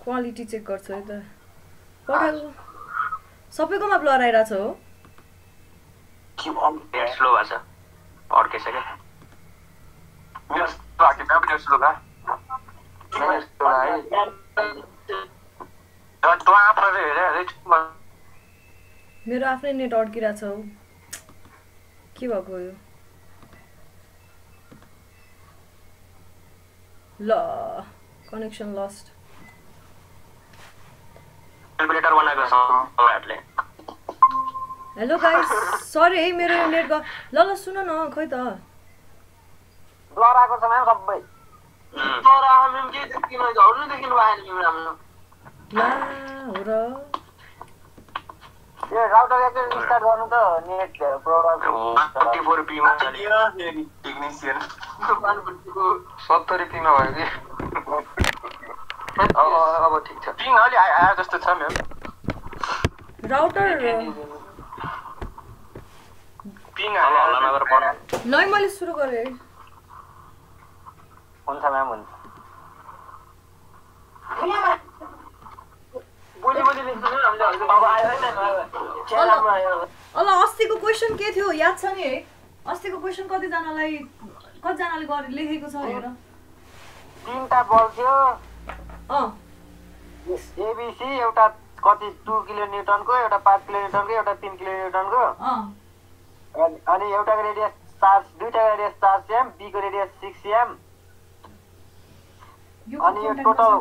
Quality check गर्छु है त पठाएको सबैकोमा ब्लर आइरहेछ हो के नेट स्लो भएछ अड्केछ क्या मेरो बाकी नेट स्लो भए मेरो आफ्नै नेट अड्किरहेछ हौ के भएको यो ल कनेक्सन लस्ट क्याल्कुलेटर बनाएको छ यारले हेलो गाइस सरी है मेरो यो नेट ल सुन न खै त ब्लर आएको छ म्याम सबै तर हामी के देखिन झर्नु देखिनु भएन म्याम राम्रो ला हो र यो राउटर एकचोटि स्टार्ट गर्नु त नेट प्रोग्राम 44 पी मा चल्यो टेक्निशियन 70 पी मा भयो कि अब ठीक छ पिङ अलि आए जस्तो छ म्याम राउटर पिङ हल्ला नगर पर्छ नै मैले सुरु गरे हुन्छ म्याम हुन्छ बोली लेख्नु हामीले अब आयो अल अस्तिको क्वेशन के थियो याद छ नि है अस्तिको क्वेशन कतिजनाले गरे लेखेको छ हेर तीनटा बल थियो अ एबीसी एउटा कति 2 किलो न्यूटनको एउटा 5 किलो न्यूटनको एउटा 3 किलो न्यूटनको अनि एउटा रेडियस चार्ज दुईटा रेडियस 4 सेम बी को रेडियस 6 सेम अनि यो टोटल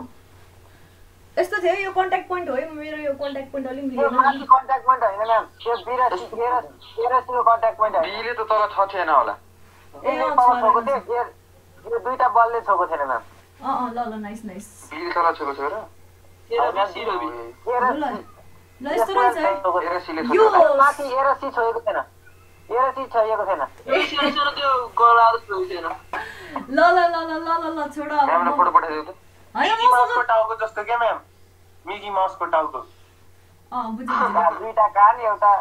यस्तो थियो यो कन्ट्याक्ट पोइन्ट हो मेरो यो कन्ट्याक्ट पोइन्ट अलि यो मिलेन माथि कन्ट्याक्ट पोइन्ट हैन म्याम त्यो 13 को कन्ट्याक्ट पोइन्ट हो बीले त तल छ थिएन होला बीले तल छोको थियो यो दुईटा बलले छोको थिएन म्याम ल नाइस बीले तल छोको छ र 13 सी र बी ल यस्तो रहेछ है 13 सी ले छोको माथि 13 सी छोएको थिएन 13 सी छोएको थिएन 13 सी त्यो गला जस्तो होइन ल छोड अब क्यामेरा फोटो पठाइदिउ त मिकी माउसको टाउको जस्तो के म्याम मिकी माउसको टाउको बुझ्छु दुईटा कान एउटा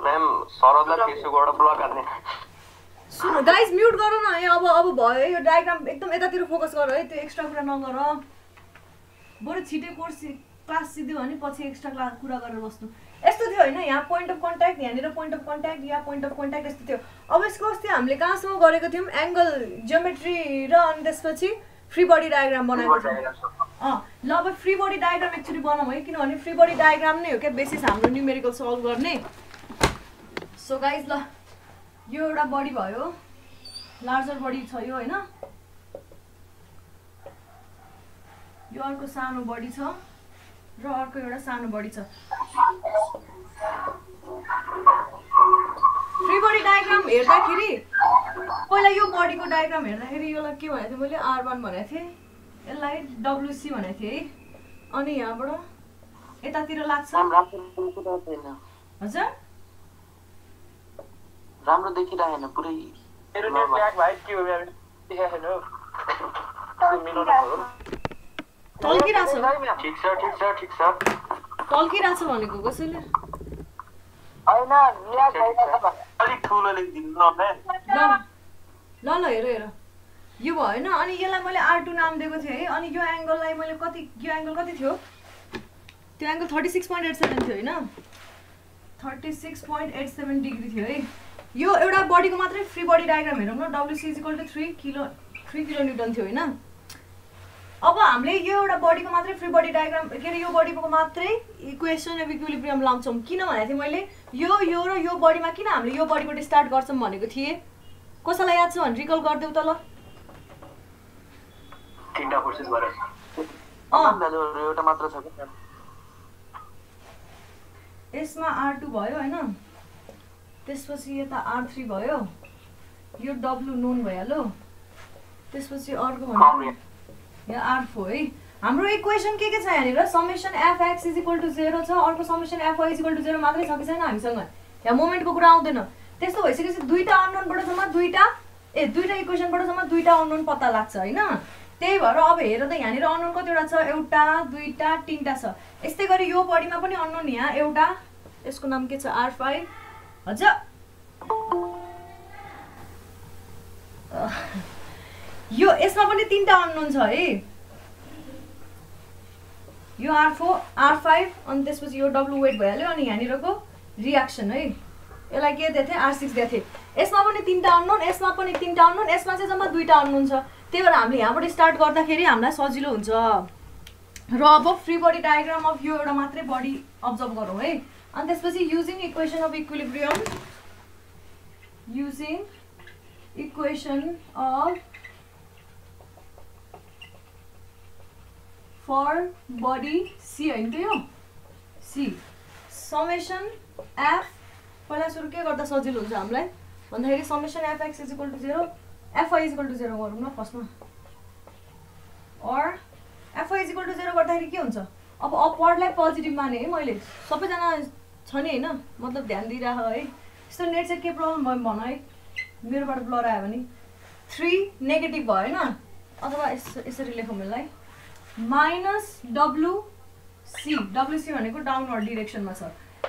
म्याम सरदलाई फेसबुकबाट ब्लक गर्ने सुन गाइस म्युट गरौ न है अब भयो यो डायग्राम एकदम यतातिर फोकस गर है त्यो एक्स्ट्रा कुरा नगर बरु छिटै कोर्स क्लास सिध्यो भने पछि एक्स्ट्रा क्लास कुरा गरेर बस्नु यस्तो थियो हैन यहाँ पोइन्ट अफ कन्ट्याक्ट यहाँनिर point of contact yeah point of contact यस्तो थियो अब यसको अस्ति हामीले कहाँसम्म गरेको थियौं एंगल जियोमेट्री र अनि त्यसपछि फ्री बडी डायग्राम बनाएको थियौं ल अब फ्री बडी डायग्राम एक्चुअली बनाउँ है किनभने फ्री बडी डायग्राम नै हो क्या बेसिस हाम्रो न्यूमेरिकल सल्भ गर्ने सो गाइज ल यो एउटा बडी भयो लार्जर बडी छ यो हैन यो अर्को सानो बडी छ र अर्को एउटा सानो बडी छ फ्री बडी डायग्राम हेर्दाखेरि पहिला यो बडीको डायग्राम हेर्दाखेरि योलाई के भनेको थिएँ मैले R1 भनेको थिएँ यसलाई WC भनेको थिएँ है अनि यहाँबाट यतातिर लाग्छ हजुर राम्रो देखिरहेन पुरै मेरो नेट ल्याग भाइ के हो यार देखाएन त्यो मिलाउनु पर्यो टल्किरहेछ ठीक छ टल्किरहेछ भनेको कसैले हैन ल्याग भइरहेछ अलि ठुलो लेखिदिनु न ल हेर यो भएन अनि यसलाई मैले R2 नाम दिएको थिएँ है अनि यो एंगललाई मैले यो एंगल कति थियो त्यो एंगल 36.87 थियो हैन 36.87 डिग्री थियो है यो एउटा बडीको मात्रै फ्री बडी डायग्राम हेरौँ न WC 3 किलो न्यूटन थियो हैन अब हामीले यो एउटा बडीको मात्रै फ्री बडी डायग्राम के रे यो बडीको मात्रै इक्वेसन अफ इक्विलिब्रियम लाउँछौं किन भनेको थिएँ मैले यो र यो बडीमा किन हामीले यो बडीबाट स्टार्ट गर्छौं भनेको थिएँ कसैलाई याद छ भने रिकल गर्देऊ त ल तीनटा प्रोसेस भएर एउटा मात्र छ के यसमा R2 भयो हैन त्यसपछि यता R3 भयो यो W नोन भइहाल्यो त्यसपछि अर्को भन्नु यहाँ R4 है हाम्रो इक्वेसन के छ यहाँनिर समेसन fx = 0 छ अर्को समेसन fy = 0 मात्रै छ कि छैन हामीसँग यहाँ मोमेन्टको कुरा आउँदैन त्यस्तो भइसकेपछि दुईटा अननोनबाट सम्म दुईटा इक्वेसनबाट सम्म दुईटा अननोन पत्ता लाग्छ हैन त्यही भएर अब हेर त यहाँनिर अननोन कतिवटा छ एउटा दुईटा तीनटा छ यस्तै गरी यो बडीमा पनि अननोन यहाँ एउटा यसको नाम के छ R5 हजुर यो यसमा पनि तीनटा अननोन छ है यो R4 R5 अनि त्यसपछि यो W वेट भइहाल्यो अनि यहाँनिरको रियाक्सन है यसलाई के दिएको थिएँ R6 दिएको थिएँ यसमा पनि 3टा अननोन यसमा पनि 3टा अननोन यसमा चाहिँ जम्मा 2टा अननोन छ त्यही भएर हामीले यहाँबाट स्टार्ट गर्दाखेरि हामीलाई सजिलो हुन्छ र अब फ्री बडी डायग्राम अफ यो एउटा मात्रै बडी अब्जर्भ गरौँ है अनि त्यसपछि using equation of equilibrium using equation of for body C होइन त यो सी समेसन एफ पहिला सुरु के गर्दा सजिलो हुन्छ हामीलाई भन्दाखेरि summation FX is equal to 0 Fy is equal to 0 गरौँ न फर्स्टमा और एफआई इज इक्वल टु 0 गर्दाखेरि के हुन्छ अब अपवर्डलाई पोजिटिभ माने है मैले सबैजना छ नि होइन मतलब ध्यान दिइराख है यस्तो नेट चाहिँ के प्रब्लम भयो भन है मेरोबाट ब्लर आयो भने 3 नेगेटिभ भयो होइन अथवा यसरी लेखौँ यसलाई माइनस डब्लुसी भनेको डाउनवर्ड डिरेक्सनमा छ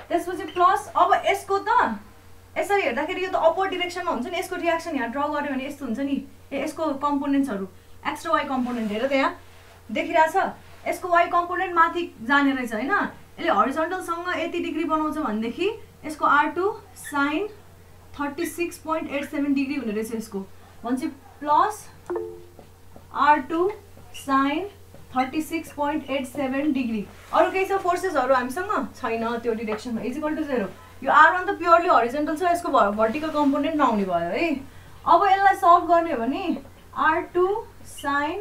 त्यसपछि प्लस अब यसको त यसरी हेर्दाखेरि यो त अपवर्ड डिरेक्सनमा हुन्छ नि यसको रियाक्सन यहाँ ड्र गर्यो भने यस्तो हुन्छ नि यसको कम्पोनेन्ट्सहरू एक्स र वाई कम्पोनेन्ट हेर त यहाँ देखिरहेछ यसको वाई कम्पोनेन्ट माथि जाने रहेछ होइन यसले हरिजन्टलसँग यति डिग्री बनाउँछ भनेदेखि यसको R2 साइन 36.87 डिग्री हुने रहेछ यसको भनेपछि प्लस R2 साइन 36.87 डिग्री अरू केही छ फोर्सेसहरू हामीसँग छैन त्यो डिरेक्सनमा इज इक्वल टु 0 यो R1 त प्योरली हरिजन्टल छ यसको भर्टिकल कम्पोनेन्ट नआउने भयो है अब यसलाई सल्भ गर्ने हो भने R2 sine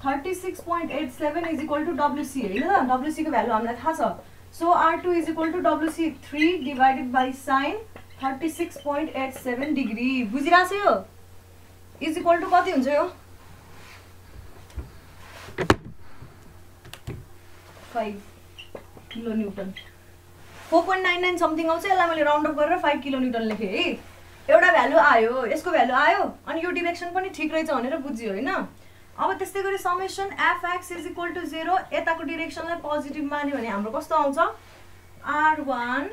36.87 is equal to WC होइन WC को भ्यालु हामीलाई थाहा छ so R2 is equal to WC 3 divided by sine 36.87 degree बुझिरहेछ यो इज इक्वल टु कति हुन्छ यो 5 किलो न्युटन 4.99 समथिङ आउँछ यसलाई मैले राउन्ड अफ गरेर 5 किलो न्युटन लेखेँ है एउटा भ्यालु आयो यसको भ्यालु आयो अनि यो डिरेक्सन पनि ठिक रहेछ भनेर बुझ्यो होइन अब त्यस्तै गरी summation FX is equal to 0 यताको डिरेक्सनलाई पोजिटिभ मान्यो भने हाम्रो कस्तो आउँछ R1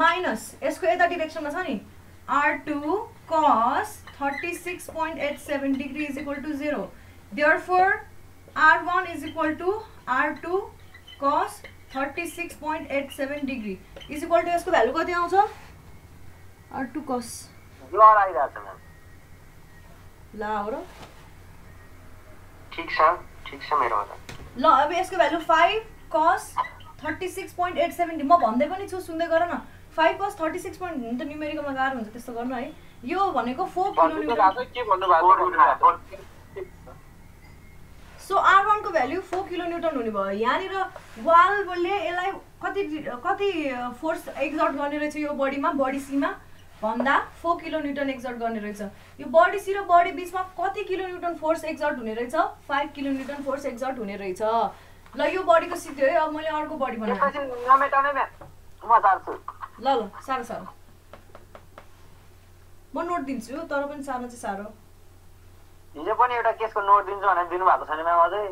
माइनस यसको यता डिरेक्सनमा छ नि R2 cos 36.87 degree is equal to 0 therefore R1 is equal to R2 cos 36.87 degree is equal to यसको भ्यालु कति आउँछ R2 cos ब्लर आइरहेछ म्याम ला हो र ठीक छ मेरो होला ल अब यसको भ्यालु 5 cos 36.87 म भन्दै पनि छु सुन्दै गर न 5 cos 36 point त न्युमेरिकलमा गाह्रो हुन्छ त्यस्तो गर्न है यो भनेको 4 किलो न्युटन के भन्नु भएको सो R1 को भ्यालु 4 किलो न्युटन हुने भयो यहाँनिर वालले यसलाई कति फोर्स एक्जर्ट गर्ने रहेछ यो बडीमा बडी सीमा भन्दा 4 किलो न्युटन एक्जर्ट गर्ने रहेछ यो बडी सी र बडी बीचमा कति किलो न्युटन फोर्स एक्जर्ट हुने रहेछ 5 किलो न्युटन फोर्स एक्जर्ट हुने रहेछ ल यो बडीको सिक्यो है अब मैले अर्को बडी बनाएँ ल सारो म नोट दिन्छु तर पनि सानो चाहिँ सारो हिजो पनि एउटा केसको नोट दिन्छु भनेर दिनु भएको छैन म्याम अझै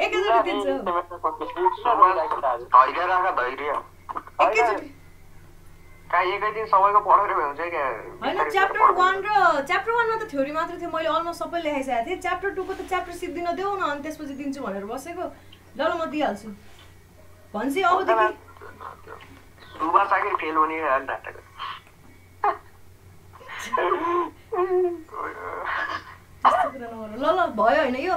एकैचोटि दिन्छु एकै दिन सबैको पढेर हुन्छ क्या हैन च्याप्टर 1 मा त थ्योरी मात्र थियो मैले अलमोस्ट सबै लेखाइसकेको थिएँ च्याप्टर 2 को त च्याप्टर सिद्धिन देऊ न अनि त्यसपछि दिन्छु भनेर बसेको ल म दिइहाल्छु भन्छ अबदेखि सुबा साके फेल हुने नाटक ल भयो हैन यो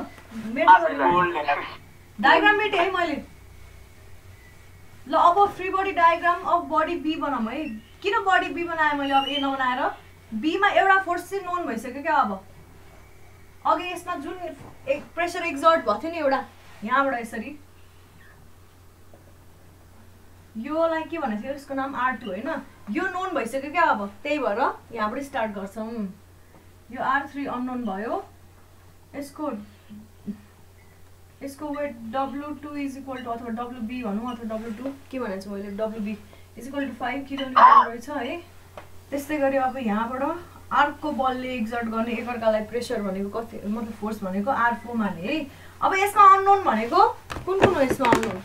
डायग्राम मेटे है मैले ल अब free body diagram of body B बनाऊँ है किन बडी बी बनाएँ मैले अब ए नबनाएर बी मा एउटा फोर्स चाहिँ नोन भइसक्यो क्या अब अघि यसमा जुन प्रेसर एक्जर्ट भएको थियो नि एउटा यहाँबाट यसरी योलाई के भनेको थियो यसको नाम R2 हैन यो नोन भइसक्यो क्या अब त्यही भएर यहाँबाट स्टार्ट गर्छौं यो R3 अननोन भयो यसको weight W2 is equal to अथवा WB भनौँ अथवा W2 के भनेको छु मैले WB is equal to 5 kilo newton रहेछ है त्यस्तै गरी अब यहाँबाट अर्को बलले एक्जर्ट गर्ने एकअर्कालाई प्रेसर भनेको कति मतलब फोर्स भनेको R4 माने है अब यसमा अननोन भनेको कुन हो यसमा अननोन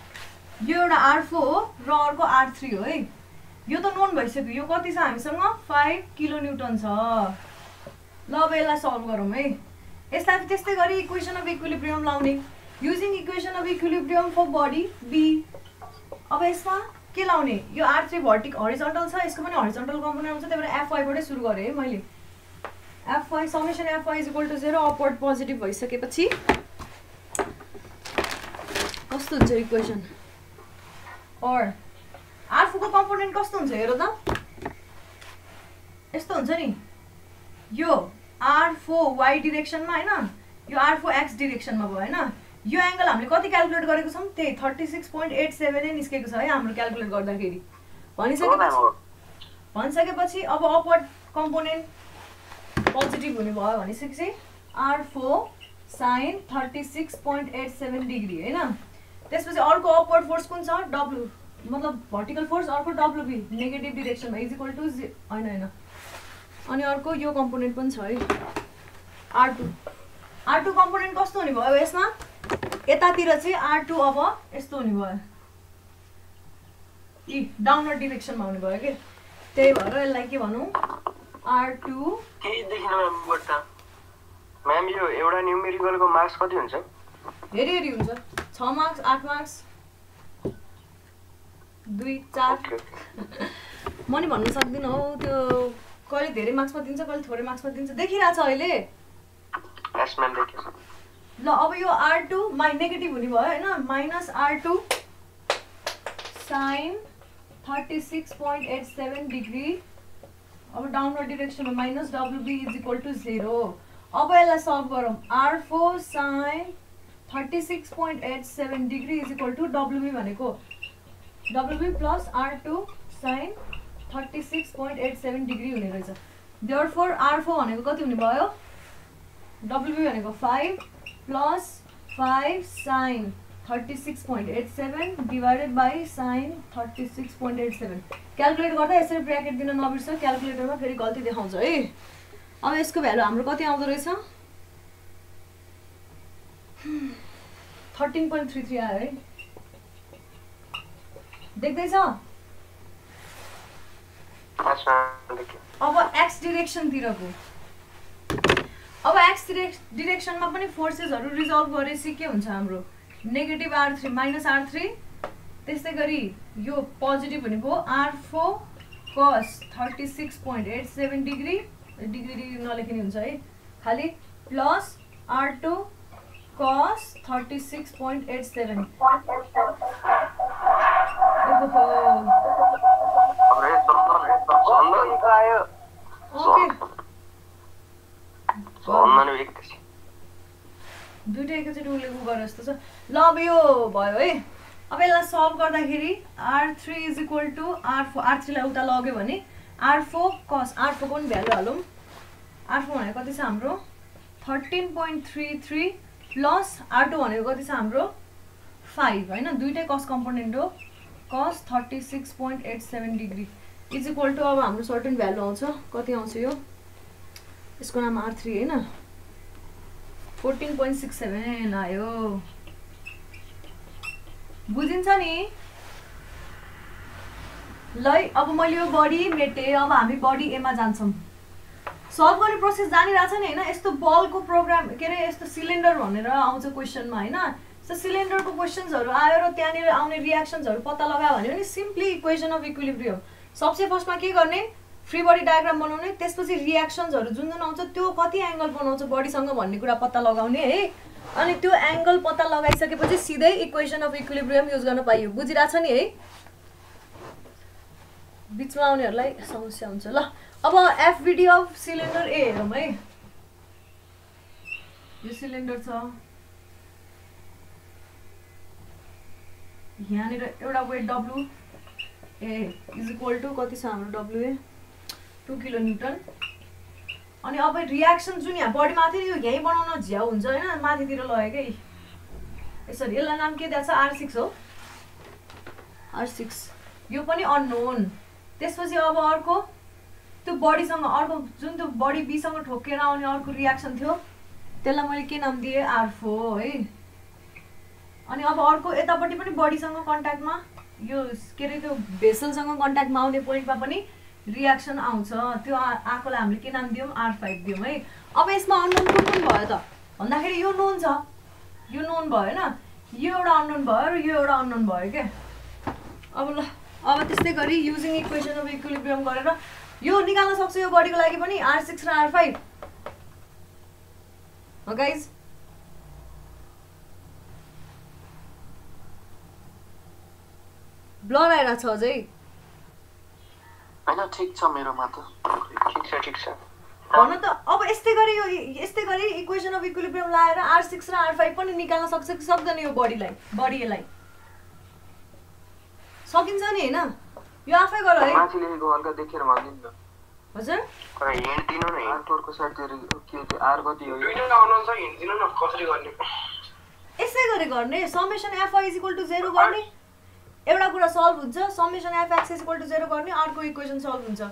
यो एउटा R4 हो र अर्को R3 हो है यो त नोन भइसक्यो यो कति छ हामीसँग 5 किलो न्युटन छ ल अब यसलाई सल्भ गरौँ है यसलाई त्यस्तै गरी इक्वेसन अफ इक्विलिब्रियम लाउने using equation of equilibrium for body B. अब यसमा के लाउने, यो R3 भर्टिक हरिजन्टल छ, यसको पनि हरिजन्टल कम्पोनेन्ट हुन्छ, त्यही भएर Fy बाटै सुरु गरेँ है मैले। Fy summation Fy is equal to 0 upward positive भइसकेपछि कस्तो हुन्छ इक्वेसन? और R4 को कम्पोनेन्ट कस्तो हुन्छ हेर त, यस्तो हुन्छ नि, यो R4 y डिरेक्सनमा हैन, यो R4 x डिरेक्सनमा भयो हैन। यो एंगल हामीले कति क्याल्कुलेट गरेको छौं, त्यही 36.87 नै निस्केको छ है हाम्रो क्याल्कुलेट गर्दाखेरि। भनिसकेपछि अब अपवर्ड कम्पोनेन्ट पोजिटिभ हुने भयो भनेपछि R4 sin 36.87 डिग्री हैन। त्यसपछि अर्को अपवर्ड फोर्स कुन छ, W मतलब भर्टिकल फोर्स, अर्को WB नेगेटिभ डिरेक्सनमा इज इक्वल टु हैन हैन। अनि अर्को यो कम्पोनेन्ट पनि छ है R2 कम्पोनेन्ट कस्तो हुने भयो यसमा, यतातिर चाहिँ R2 अब यस्तो हुने भयो, इ डाउनवर्ड डिरेक्सनमा हुने भयो के, त्यही भएर यसलाई के भनौं R2 के देखिन म्याम त म्याम यो एउटा न्युमेरिकलको मार्क्स कति हुन्छ? हेरी हेरी हुन्छ, 6 मार्क्स 8 मार्क्स 2 4 म नि भन्न सक्दिन हो, त्यो कहिले धेरै मार्क्समा दिन्छ कहिले थोरै मार्क्समा दिन्छ, देखिरहेछ अहिले। यस म्याम देखिन्छ। ल अब यो R2 माइ नेगेटिभ हुने भयो हैन, माइनस R2 sin 36.87 डिग्री, अब डाउनवर्ड डिरेक्सनमा minus WB is equal to 0। अब यसलाई सल्भ गरौँ, R4 sin 36.87 degree is equal to WB भनेको WB plus R2 sin 36.87 degree हुने रहेछ। देयरफोर R4 भनेको कति हुने भयो, WB भनेको 5 plus 5 sin 36.87 divided by sin 36.87। Calculate गर्दा यसरी ब्र्याकेट दिन नबिर्स, क्याल्कुलेटरमा फेरि गल्ती देखाउँछ है। अब यसको भ्यालु हाम्रो कति आउँदो रहेछ, 13.33 आयो है, देख्दैछ? अब एक्स डिरेक्सनतिरको, अब एक्स डिरेक्सनमा पनि फोर्सेसहरु रिजल्भ गरेपछि के हुन्छ हाम्रो, नेगेटिभ R3 माइनस R3, त्यस्तै गरी यो पोजिटिभ भनेको R4 cos 36.87 डिग्री, डिग्री नलेखिने हुन्छ है, खाली प्लस R2 cos 36.87। दुईटा एकैचोटि उल्लेख गरे जस्तो छ। ल अब यो भयो है, अब यसलाई सल्भ गर्दाखेरि R3 is equal to R4, R3 लाई उता लग्यो भने R4 cos, R4 को पनि भ्यालु हालौँ, R4 भनेको कति छ हाम्रो 13.33 प्लस R2 भनेको कति छ हाम्रो 5 हैन, दुईटै कस कम्पोनेन्ट हो, cos 36.87 degree is equal to अब हाम्रो सर्टेन भ्यालु आउँछ, कति आउँछ यो, यसको नाम R3 हैन, 14.67 आयो। बुझिन्छ नि? ल अब मैले यो बडी मेटे, अब हामी बडी ए मा जान्छौं। सल्भ गर्ने प्रोसेस जानिरहेछ नि हैन, यस्तो बलको प्रोग्राम के रे, यस्तो सिलिन्डर भनेर आउँछ क्वेशनमा हैन, सो सिलिन्डरको क्वेशन्सहरु आयो र त्यहाँनिर आउने रियाक्सन्सहरु पत्ता लगायो भने सिम्पली इक्वेसन अफ इक्विलिब्रियम, सबसे फर्स्टमा के गर्ने, फ्री बडी डायग्राम बनाउने, त्यसपछि रियाक्सन्सहरु जुन जुन आउँछ त्यो कति एंगल बनाउँछ बडीसँग भन्ने कुरा पत्ता लगाउने है, अनि त्यो एंगल पत्ता लगाइसकेपछि सिधै इक्वेसन अफ इक्विलिब्रियम युज गर्न पाइयो। बुझिराछ नि है? बीचमा आउनेहरुलाई समस्या हुन्छ। ल अब एफबीडी अफ सिलिन्डर ए हेरौँ है, यो सिलिन्डर छ, यहाँनिर एउटा weight W A is equal to कति छ हाम्रो डब्लु ए 2 किलो न्यूटन, अनि अब रियाक्सन जुन यहाँ बडी माथि यो यही बनाउन झ्याउ हुन्छ हैन, माथितिर लग्यो के, यसरी यसलाई नाम के दिएको छ R6 हो, R6 यो पनि अननोन। त्यसपछि अब अर्को त्यो बडीसँग अर्को जुन त्यो बडी बी सँग ठोकेर आउने अर्को रियाक्सन थियो, त्यसलाई मैले के नाम दिए R4 है। अनि अब अर्को यतापट्टि पनि बडीसँग कन्ट्याक्टमा यो के रे त्यो भेसलसँग कन्ट्याक्टमा आउने पोइन्टमा पनि रियाक्सन आउँछ, त्यो आकोलाई हामीले के नाम दियौं R5 दियौं है। अब यसमा अननोन कुन कुन भयो त भन्दाखेरि यो नोन छ, यो नोन भएन, यो एउटा अननोन भयो र यो एउटा अननोन भयो के। अब ल अब त्यस्तै गरी युजिङ इक्वेसन अफ इक्विलिब्रियम गरेर यो निकाल्न सक्छ यो बडीको लागि पनि R6 र R5 हो गाइज। ब्लर आइरहेको छ अझै हैन ठीक छ मेरोमा त ठीक छ भन त। अब यस्तै गरी इक्वेसन अफ इक्विलिब्रियम लाएर R6 र R5 पनि निकाल्न सक्छ कि सक्दैन यो बडीलाई सकिन्छ नि हैन। यो आफै गर है माथि लेखेको हल्का देखेर भन्दिन न हजुर। अरे हिन्ट दिनु न R4 को साइडतिर के R कति हो दुईटा अननोन छ हिन्ट दिनु न कसरी गर्ने। यसै गरी गर्ने समेसन fi = 0 गर्ने एउटा कुरा सल्भ हुन्छ, समेसन fx = 0 गर्ने अर्को इक्वेसन सल्भ हुन्छ।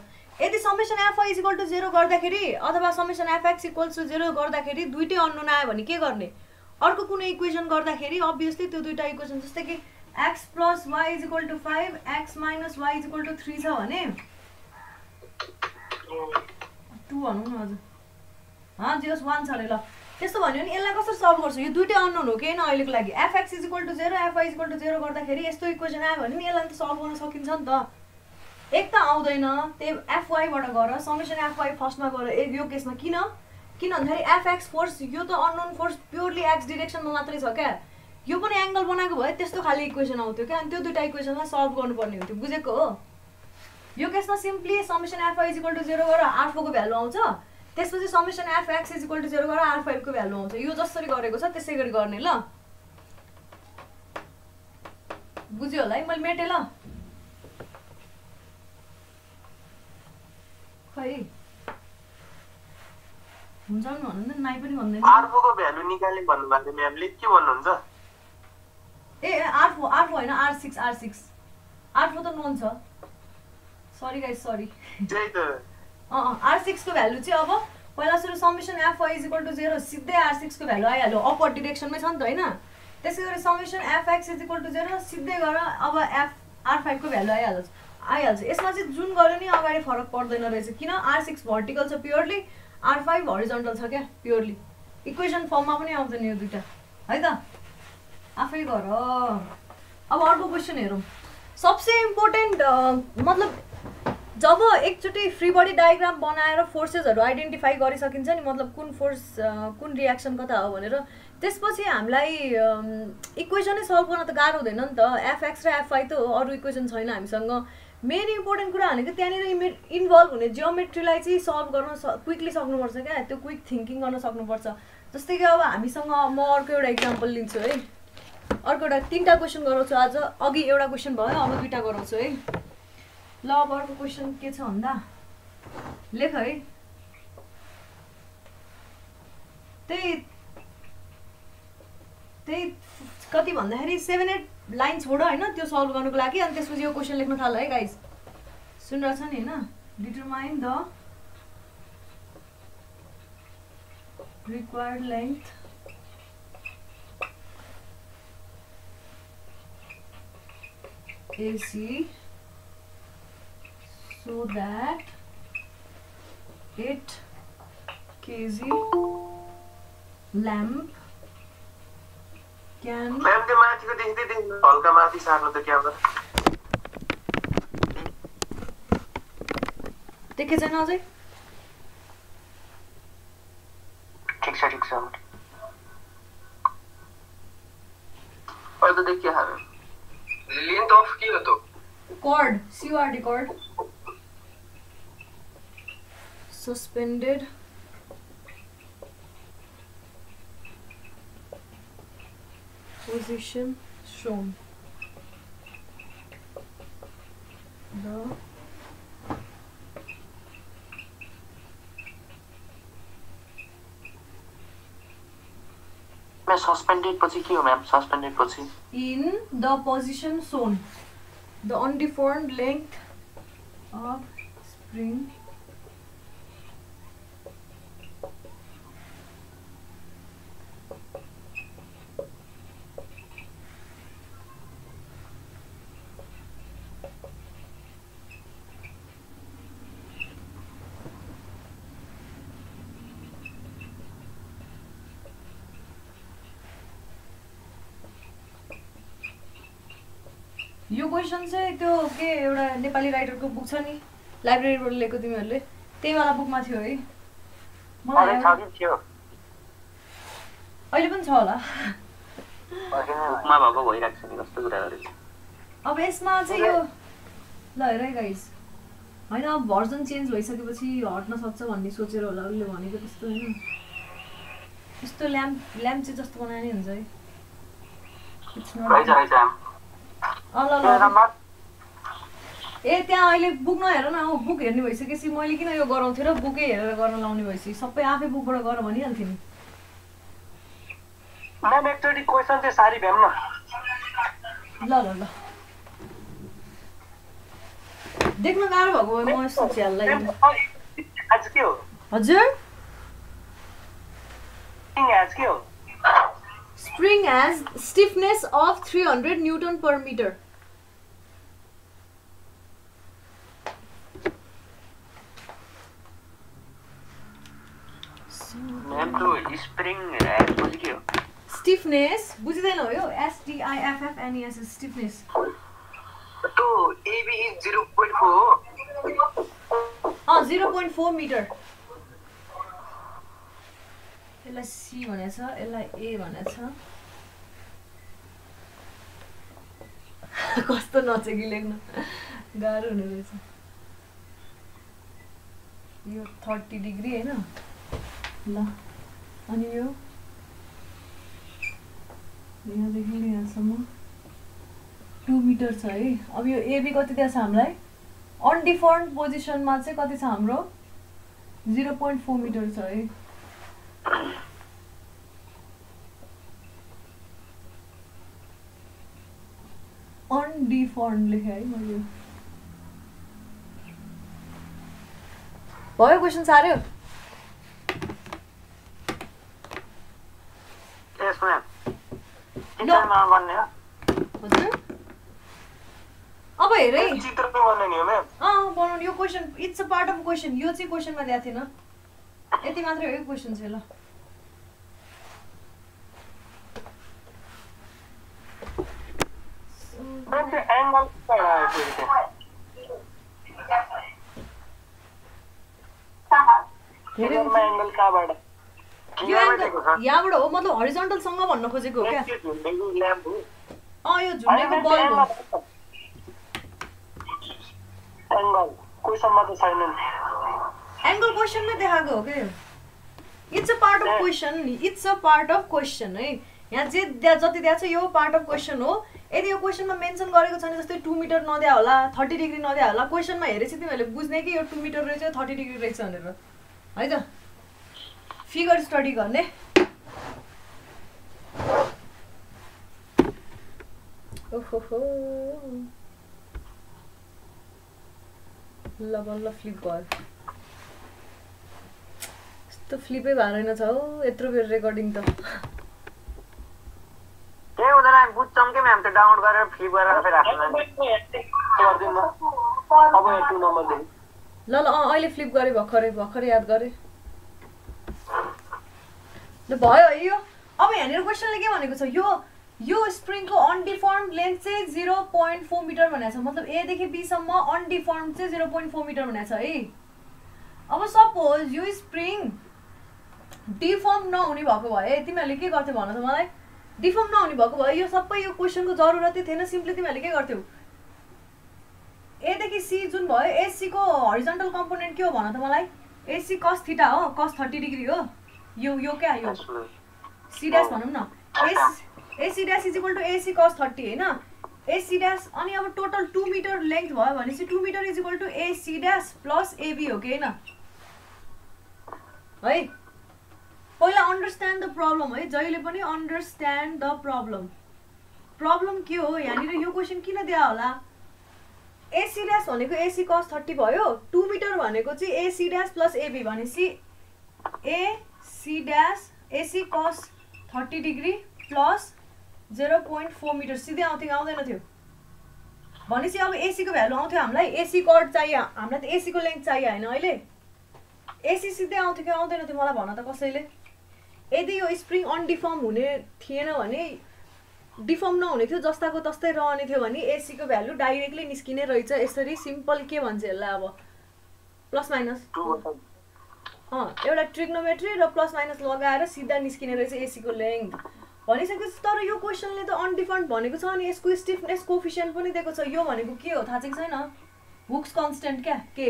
यदि समेसन fi = 0 गर्दाखेरि अथवा समेसन fx = 0 गर्दाखेरि दुईटै अननोन आयो भने के गर्ने, अर्को कुनै इक्वेसन गर्दाखेरि अभियसली त्यो दुईटा इक्वेसन जस्तै कि x + y = 5 x - y = 3 छ भने 2 भनौँ न हजुर जे होस् 1 छ अरे ल। त्यस्तो भन्यो भने यसलाई कसरी सल्भ गर्छ, यो दुईटै अननोन हो कि हैन अहिलेको लागि। fx = 0 fy = 0 गर्दाखेरि यस्तो इक्वेसन आयो भने नि यसलाई त सल्भ गर्न सकिन्छ नि त। एक त आउँदैन त्यही fy बाट गर समेसन fy फर्स्टमा गर यो केसमा किन भन्दाखेरि fx फोर्स यो त अननोन फोर्स प्योरली x डाइरेक्सनमा मात्रै छ क्या। यो पनि एंगल बनाएको भए त्यस्तो खाली इक्वेसन आउँथ्यो क्या। अनि त्यो दुईटा इक्वेसनलाई सल्भ गर्नुपर्ने हुन्थ्यो, बुझेको हो। यो केसमा सिम्पली समेसन fy = 0 गरेर r4 को भ्यालु आउँछ, त्यसपछि समेसन fx = 0 गरेर r5 को भ्यालु आउँछ। यो जसरी गरेको छ त्यसै गरी गर्ने ल। बुझ्यो होला है मैले मेटे ल। खै हुन्छ नि भन्नु न नाइ पनि भन्दैन। R4 को भ्यालु निकाल्ने भन्नु भएको म्यामले के भन्नुहुन्छ? ए R4 हैन R6 R4 त नोन छ। सरी गाइस सरी त्यही त R6 को भ्यालु चाहिँ अब पहिला सुरु समेसन fy = 0 सिधै R6 को भ्यालु आइहाल्यो, अपवर्ड डाइरेक्सनमै छ नि त हैन। त्यसैगरी समेसन fx = 0 सिधै गएर अब r5 को भ्यालु आइहाल्छ। यसमा चाहिँ जुन गरे नि अगाडि फरक पर्दैन रहेछ, किन R6 भर्टिकल छ प्योरली, R5 हरिजन्टल छ क्या प्योरली। इक्वेसन फर्ममा पनि आउँदैन यो दुईटा है त, आफै गर। अब अर्को क्वेसन हेरौँ। सबसे इम्पोर्टेन्ट मतलब जब एकचोटि फ्री बडी डायग्राम बनाएर फोर्सेसहरू आइडेन्टिफाई गरिसकिन्छ नि, मतलब कुन फोर्स कुन रियाक्सन कता हो भनेर, त्यसपछि हामीलाई इक्वेसनै सल्भ गर्न त गाह्रो हुँदैन नि त। fx र fy त हो, अरू इक्वेसन छैन हामीसँग। मेन इम्पोर्टेन्ट कुरा भनेको त्यहाँनिर इन्भल्भ हुने जियोमेट्रीलाई चाहिँ सल्भ गर्न क्विकली सक्नुपर्छ क्या, त्यो क्विक थिङ्किङ गर्न सक्नुपर्छ। जस्तै कि अब हामीसँग म अर्को एउटा इक्जाम्पल लिन्छु है। अर्को एउटा 3टा क्वेसन गराउँछु आज, अघि एउटा क्वेसन भयो अब 2टा गराउँछु है ल। अब अर्को क्वेसन के छ भन्दा लेख है, त्यही कति भन्दाखेरि 7-8 लाइन छोड हैन त्यो सल्भ गर्नुको लागि। अनि त्यसपछि यो क्वेसन लेख्न थाल है गाइस, सुनिरहेछ नि हैन। Determine the required length AC so that 8 kg lamp can ma'am त्यो माथिको देख्दै हल्का माथि सार्नु त क्यामेरा देखे छैन अझै? ठीक छ अहिले त देखियो हाल। लेन्थ अफ के हो त? Cord CORD cord suspended position shown. The suspended पछि के हो म्याम? suspended पछि in the position shown, the undeformed length of spring यो क्वेसन चाहिँ त्यो के एउटा नेपाली राइटरको बुक छ नि लाइब्रेरीबाट लिएको तिमीहरूले त्यही वाला बुकमा थियो है मलाई छ कि थियो अहिले पनि छ होला बुकमा भएको भइरहेको छ नि कस्तो कुरा गरेको अब यसमा चाहिँ यो ल हेर है गाइस हैन अब भर्जन चेन्ज भइसकेपछि हट्न सक्छ भन्ने सोचेर होला उले भनेको त्यस्तो हैन यस्तो ल्याम्प चाहिँ जस्तो बनाए नि हुन्छ है ए त्यहाँ अहिले बुक नहेर न बुक हेर्ने भइसकेपछि मैले किन यो गराउँथे र बुकै हेरेर गर्न लाउने भएपछि सबै आफै बुकबाट गर भनिहाल्थे नि म्याम एकचोटि क्वेसन चाहिँ सारी भ्याम न ल ल ल देख्न गाह्रो भएको भए म यस्तो च्याललाई आज के हो हजुर आज के हो Spring has stiffness of 300 Newton per meter. Ma'am तो spring has पछि के हो Stiffness बुझिदैन हो यो STIFFNES stiffness. तो AB is 0.4 हो 0.4 meter. यसलाई C भनेछ यसलाई A भनेछ कस्तो नचेकी लेख्न गाह्रो हुने रहेछ यो 30 डिग्री हैन ल अनि यो यहाँदेखि यहाँसम्म 2 मिटर छ है अब यो AB कति दिएको छ हामीलाई अनडिफर्म्ड पोजिसनमा चाहिँ कति छ हाम्रो 0.4 मिटर छ है अनडिफर्म्ड लेखे है मैले भयो क्वेसन सार्यो यस म्याम चित्रमा भन्ने हो हजुर अब हेरै चित्रमा भन्ने नि हो म्याम बनाउनु यो question it's a part of question यो चाहिँ क्वेसनमा दिएको थिएन यति मात्रै हो यो क्वेसन चाहिँ ल यहाँबाट हो मतलब हरिजन्टलसँग भन्न खोजेको हो क्या यो झुन्डेको बल्ब हो एंगल क्वेसनमा त छैन नि एंगल क्वेसनमै देखाएको हो के it's a part of question नि it's a part of question है यहाँ जे जति दिएको छ यो पार्ट अफ क्वेसन हो यदि यो क्वेसनमा मेन्सन गरेको छैन जस्तै 2 मिटर नदिया होला 30 डिग्री नदिया होला क्वेसनमा हेरेपछि तिमीहरूले बुझ्ने कि यो 2 मिटर रहेछ 30 डिग्री रहेछ भनेर है त फिगर स्टडी गर्ने ओहो ल बल्ल फ्लिप भयो यस्तो फ्लिपै भएन छ हौ यत्रो बेर रेकर्डिङ त के हुँदैन हामी बुझ्छौँ के म्याम त्यो डाउनलोड गरेर फ्लिप गरेर फेरि राख्नु न अब 2 नम्बर दे ल अहिले फ्लिप गरे भर्खरै याद गरे ल भयो यो अब यहाँनिर क्वेसनले के भनेको छ यो स्प्रिङको अनडिफर्म्ड लेन्थ चाहिँ 0.4 मिटर भनेको छ मतलब A देखि B सम्म अनडिफर्म्ड चाहिँ 0.4 मिटर भनेको छ है अब सपोज यो स्प्रिङ डिफर्म नहुने भएको भए तिमीहरूले के गर्थ्यौ भन त मलाई डिफर्म नहुने भएको भए यो सबै यो क्वेसनको जरुरतै थिएन सिम्पली तिमीहरूले के गर्थ्यौ A देखि C जुन भयो AC को हरिजन्टल कम्पोनेन्ट के हो भन त मलाई AC cos थीटा हो cos 30 डिग्री हो यो क्या यो C डैश भनौं न AC dash is equal to AC cos 30 हैन AC डैश अनि अब टोटल 2 मिटर लेन्थ भयो भनेपछि 2 metre is equal to AC dash plus AB हो के हैन है पहिला अन्डरस्ट्यान्ड द प्रब्लम है जहिले पनि अन्डरस्ट्यान्ड द प्रब्लम के हो यहाँनिर यो क्वेसन किन दिया होला AC डैश भनेको AC cos 30 भयो 2 मिटर भनेको चाहिँ AC डैश प्लस AB भनेपछि AC dash AC cos 30 degree plus 0.4 metre सिधै आउँदैन थियो भनेपछि अब AC को भ्यालु आउँथ्यो हामीलाई AC कर्ड चाहियो हामीलाई त AC को लेन्थ चाहियो हैन अहिले AC सिधै आउँथ्यो कि आउँदैन थियो मलाई भन त कसैले यदि यो स्प्रिङ अनडिफर्म हुने थिएन भने डिफर्म नहुने थियो, जस्ताको तस्तै रहने थियो भने एसी को भ्यालु डाइरेक्टली निस्किने रहेछ। यसरी सिम्पल के भन्छ यसलाई अब प्लस माइनस एउटा ट्रिग्नोमेट्री र प्लस माइनस लगाएर सिधा निस्किने रहेछ एसी को लेन्थ भनिसकेपछि। तर यो क्वेसनले त अनडिफाइन्ड भनेको छ अनि यसको स्टिफनेस कोफिसिएन्ट पनि दिएको छ। यो भनेको के हो थाहा चाहिँ छैन? हुक्स कन्स्टेन्ट क्या के